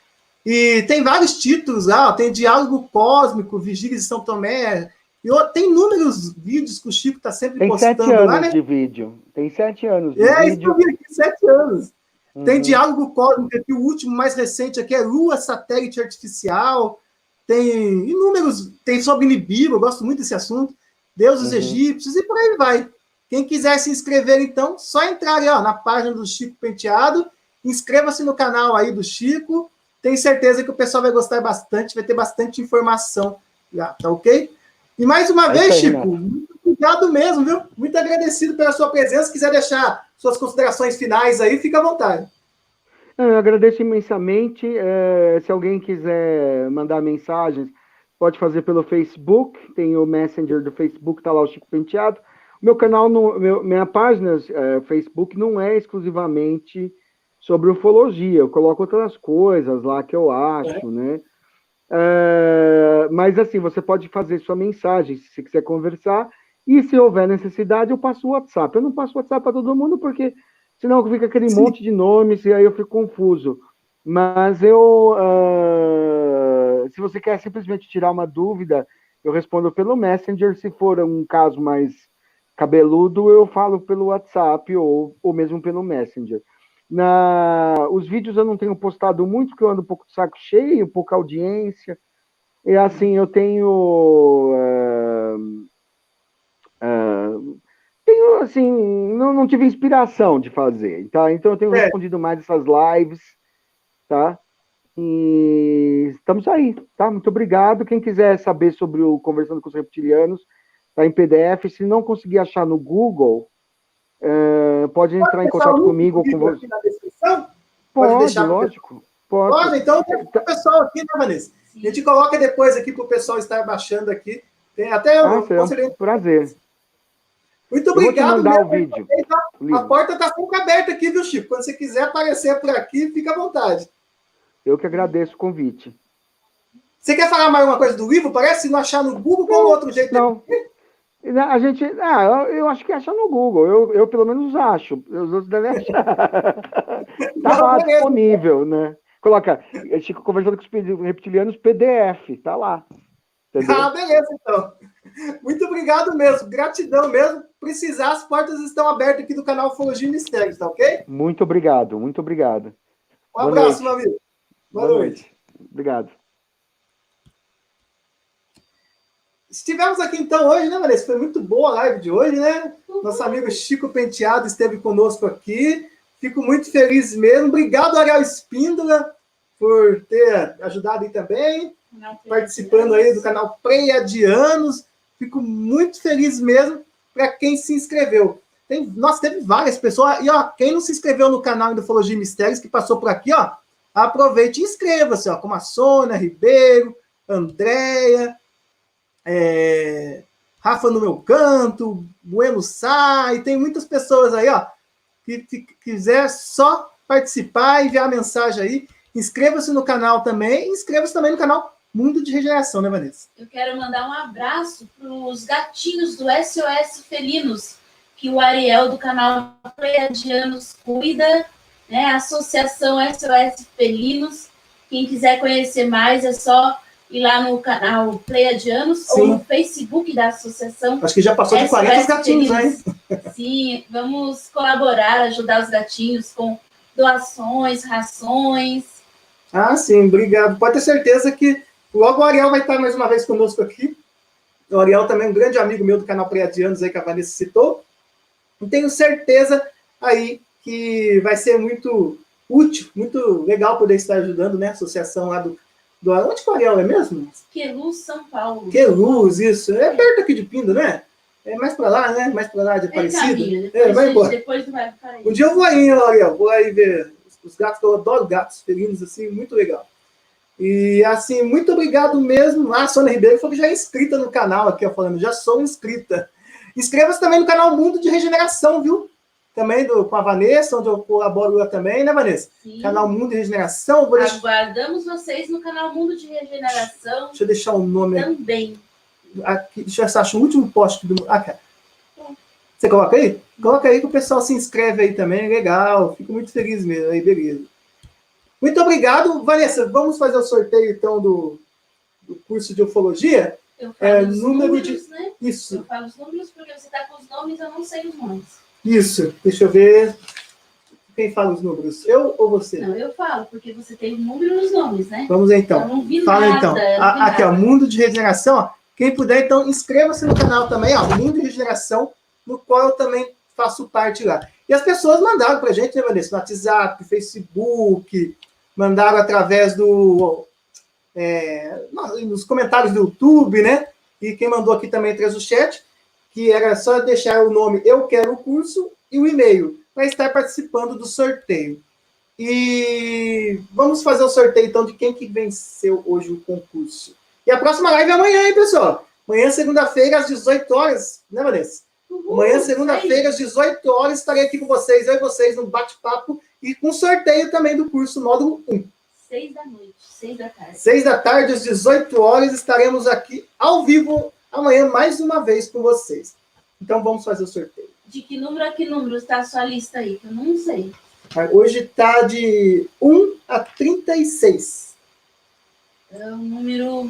E tem vários títulos lá, ó, tem Diálogo Cósmico, Vigílias de São Tomé. Tem inúmeros vídeos que o Chico está sempre postando lá, né? Tem 7 anos de vídeo. Tem 7 anos de vídeo. Isso que eu vi aqui, 7 anos. Tem Diálogo Cósmico aqui, o último, mais recente aqui, é Lua Satélite Artificial. Tem inúmeros, tem sobre Nibiru, eu gosto muito desse assunto. Deuses egípcios, e por aí vai. Quem quiser se inscrever, então, só entrar aí, ó, na página do Chico Penteado, inscreva-se no canal aí do Chico, tenho certeza que o pessoal vai gostar bastante, vai ter bastante informação. Tá ok? E mais uma vez, Chico, muito obrigado mesmo, viu? Muito agradecido pela sua presença. Se quiser deixar suas considerações finais aí, fica à vontade. Eu agradeço imensamente. Se alguém quiser mandar mensagens, pode fazer pelo Facebook, tem o Messenger do Facebook, tá lá o Chico Penteado. Meu canal, minha página Facebook não é exclusivamente sobre ufologia, eu coloco outras coisas lá que eu acho, né? Mas assim, você pode fazer sua mensagem se você quiser conversar, e se houver necessidade, eu passo o WhatsApp. Eu não passo o WhatsApp para todo mundo, porque senão fica aquele monte de nomes e aí eu fico confuso. Mas se você quer simplesmente tirar uma dúvida, eu respondo pelo Messenger. Se for um caso mais cabeludo, eu falo pelo WhatsApp ou mesmo pelo Messenger. Os vídeos eu não tenho postado muito, porque eu ando um pouco de saco cheio, pouca audiência. E assim, eu tenho assim, não tive inspiração de fazer, tá? Então eu tenho respondido mais essas lives, tá? E estamos aí, tá? Muito obrigado. Quem quiser saber sobre o Conversando com os Reptilianos, tá em PDF. Se não conseguir achar no Google, pode entrar em contato comigo ou com você. Na descrição? Pode, lógico. Pode, então tem o pessoal aqui, né, Vanessa? A gente coloca depois aqui para o pessoal estar baixando aqui. Tem até um prazer. Muito obrigado. Eu vou te mandar o vídeo. A porta está sempre aberta aqui, viu, Chico? Quando você quiser aparecer por aqui, fica à vontade. Eu que agradeço o convite. Você quer falar mais alguma coisa do livro? Parece se não achar no Google, qual outro jeito? Não. A gente, eu acho que acha no Google. Eu pelo menos acho. Os outros devem achar. Tá lá disponível, né? Coloca, Chico conversando com os reptilianos, PDF, tá lá. Entendeu? Ah, beleza, então. Muito obrigado mesmo, gratidão mesmo. Precisar, as portas estão abertas aqui do canal Ufologia e Mistérios, tá ok? Muito obrigado, muito obrigado. Um abraço, meu amigo. Boa noite. Obrigado. Estivemos aqui então hoje, né, Vanessa? Foi muito boa a live de hoje, né? Nosso amigo Chico Penteado esteve conosco aqui. Fico muito feliz mesmo. Obrigado, Ariel Espíndola, por ter ajudado aí também, participando aí do canal Pleiadianos. Fico muito feliz mesmo para quem se inscreveu. Nossa, teve várias pessoas. E, ó, quem não se inscreveu no canal do Ufologia e Mistérios, que passou por aqui, ó, aproveite e inscreva-se, ó, como a Sônia Ribeiro, Andréia, Rafa no meu canto, Bueno Sá, e tem muitas pessoas aí, ó, que quiser só participar, enviar mensagem aí. Inscreva-se no canal também, e inscreva-se também no canal Mundo de Regeneração, né, Vanessa? Eu quero mandar um abraço para os gatinhos do SOS Felinos, que o Ariel do canal Pleiadianos cuida, né? Associação SOS Felinos. Quem quiser conhecer mais é só ir lá no canal Pleiadianos ou no Facebook da associação. Acho que já passou de 40 gatinhos, né? Sim, vamos colaborar, ajudar os gatinhos com doações, rações. Ah, sim, obrigado. Pode ter certeza que logo o Ariel vai estar mais uma vez conosco aqui. O Ariel também é um grande amigo meu do canal Pleiadianos aí, que a Vanessa citou. E tenho certeza aí que vai ser muito útil, muito legal poder estar ajudando, né? A associação lá do onde que o Ariel é mesmo? Queluz, São Paulo. Queluz, isso. É perto aqui de Pinda, né? É mais para lá, né? Mais para lá de Aparecida. Vai embora. Depois vai para um dia eu vou aí, Ariel. Vou aí ver os gatos, que eu adoro gatos felinos, assim, muito legal. E, assim, muito obrigado mesmo. A Sônia Ribeiro falou que já é inscrita no canal aqui, ó, falando, já sou inscrita. Inscreva-se também no canal Mundo de Regeneração, viu? Também com a Vanessa, onde eu colaboro lá também, né, Vanessa? Sim. Canal Mundo de Regeneração. Aguardamos vocês no canal Mundo de Regeneração. Deixa eu deixar o nome também. Aqui, deixa eu achar o último post do. Ah, cara. Você coloca aí? Coloca aí que o pessoal se inscreve aí também, legal. Fico muito feliz mesmo. Aí, beleza. Muito obrigado, Vanessa. Vamos fazer o sorteio, então, do curso de ufologia? Eu falo os números, né? Isso. Eu falo os números porque você está com os nomes, eu não sei os nomes. Isso. Deixa eu ver. Quem fala os números? Eu ou você? Não, eu falo, porque você tem o número e os nomes, né? Vamos então. Eu não vi Fala nada. Então. Aqui, ó, Mundo de Regeneração, ó. Quem puder, então, inscreva-se no canal também, ó, Mundo de Regeneração, no qual eu também faço parte lá. E as pessoas mandaram pra gente, né, Vanessa? No WhatsApp, Facebook, mandaram através nos comentários do YouTube, né? E quem mandou aqui também através do chat, que era só deixar o nome Eu Quero o Curso e o e-mail, para estar participando do sorteio. E vamos fazer o sorteio, então, de quem que venceu hoje o concurso. E a próxima live é amanhã, hein, pessoal? Amanhã, segunda-feira, às 18 horas, né, Vanessa? Amanhã, segunda-feira, às 18 horas, estarei aqui com vocês, eu e vocês, no bate-papo e com sorteio também do curso módulo 1. 6 da noite, 6 da tarde. 6 da tarde, às 18 horas, estaremos aqui ao vivo amanhã, mais uma vez, com vocês. Então, vamos fazer o sorteio. De que número a que número está a sua lista aí? Que eu não sei. Hoje está de 1 a 36. É o número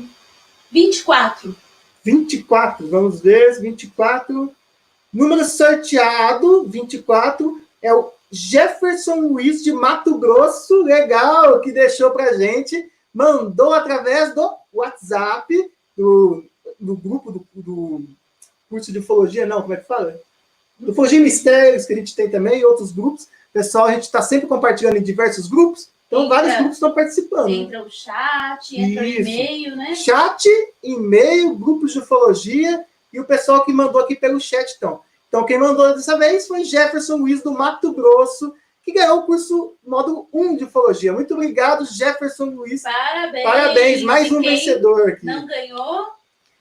24. 24, vamos ver, 24. Número sorteado, 24, é o Jefferson Luiz de Mato Grosso, legal, que deixou pra gente, mandou através do WhatsApp, do grupo do curso de ufologia, não, como é que fala? Do Ufologia e Mistérios, que a gente tem também, e outros grupos. Pessoal, a gente está sempre compartilhando em diversos grupos, então vários grupos estão participando. Entra o chat, entra o e-mail, né? Chat, e-mail, grupos de ufologia, e o pessoal que mandou aqui pelo chat, então. Então, quem mandou dessa vez foi Jefferson Luiz, do Mato Grosso, que ganhou o curso módulo 1 de ufologia. Muito obrigado, Jefferson Luiz. Parabéns. Parabéns, mais um vencedor aqui. Não ganhou?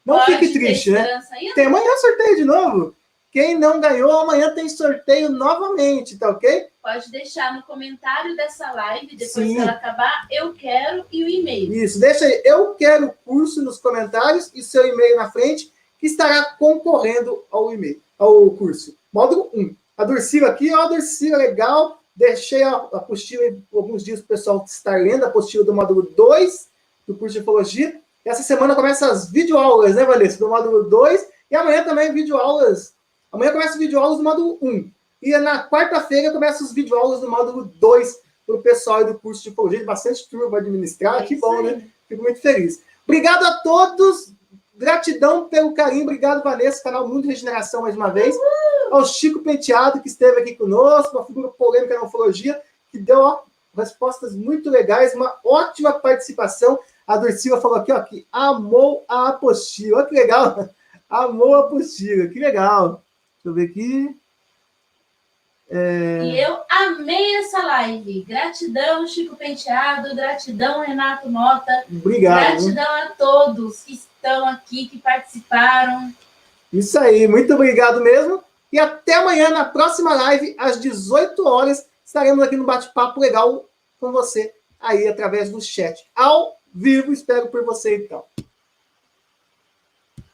Não fique triste, né? Tem amanhã sorteio de novo. Quem não ganhou, amanhã tem sorteio novamente, tá ok? Pode deixar no comentário dessa live, depois que ela acabar, eu quero e o e-mail. Isso, deixa aí, eu quero o curso nos comentários e seu e-mail na frente, que estará concorrendo ao e-mail, ao curso. Módulo 1. A Durcila aqui, ó, a Durcila, legal. Deixei a apostila alguns dias para o pessoal estar lendo a apostila do módulo 2 do curso de Ufologia. Essa semana começa as videoaulas, né, Vanessa? Do módulo 2. E amanhã também videoaulas. Amanhã começa videoaulas do módulo 1. E na quarta-feira começa os videoaulas do módulo 2 para o pessoal do curso de Ufologia. Bastante turma para administrar. Que bom, né? Fico muito feliz. Obrigado a todos. Gratidão pelo carinho. Obrigado, Vanessa, canal Mundo de Regeneração, mais uma vez. Ao Chico Penteado, que esteve aqui conosco, uma figura polêmica na ufologia, que deu respostas muito legais, uma ótima participação. A Durcila falou aqui, ó, que amou a apostila. Olha que legal. Amou a apostila. Que legal. Deixa eu ver aqui. E eu amei essa live. Gratidão, Chico Penteado. Gratidão, Renato Mota. Obrigado. Gratidão a todos que estão aqui, que participaram. Isso aí. Muito obrigado mesmo. E até amanhã, na próxima live, às 18 horas, estaremos aqui no bate-papo legal com você, aí através do chat. Ao vivo, espero por você, então.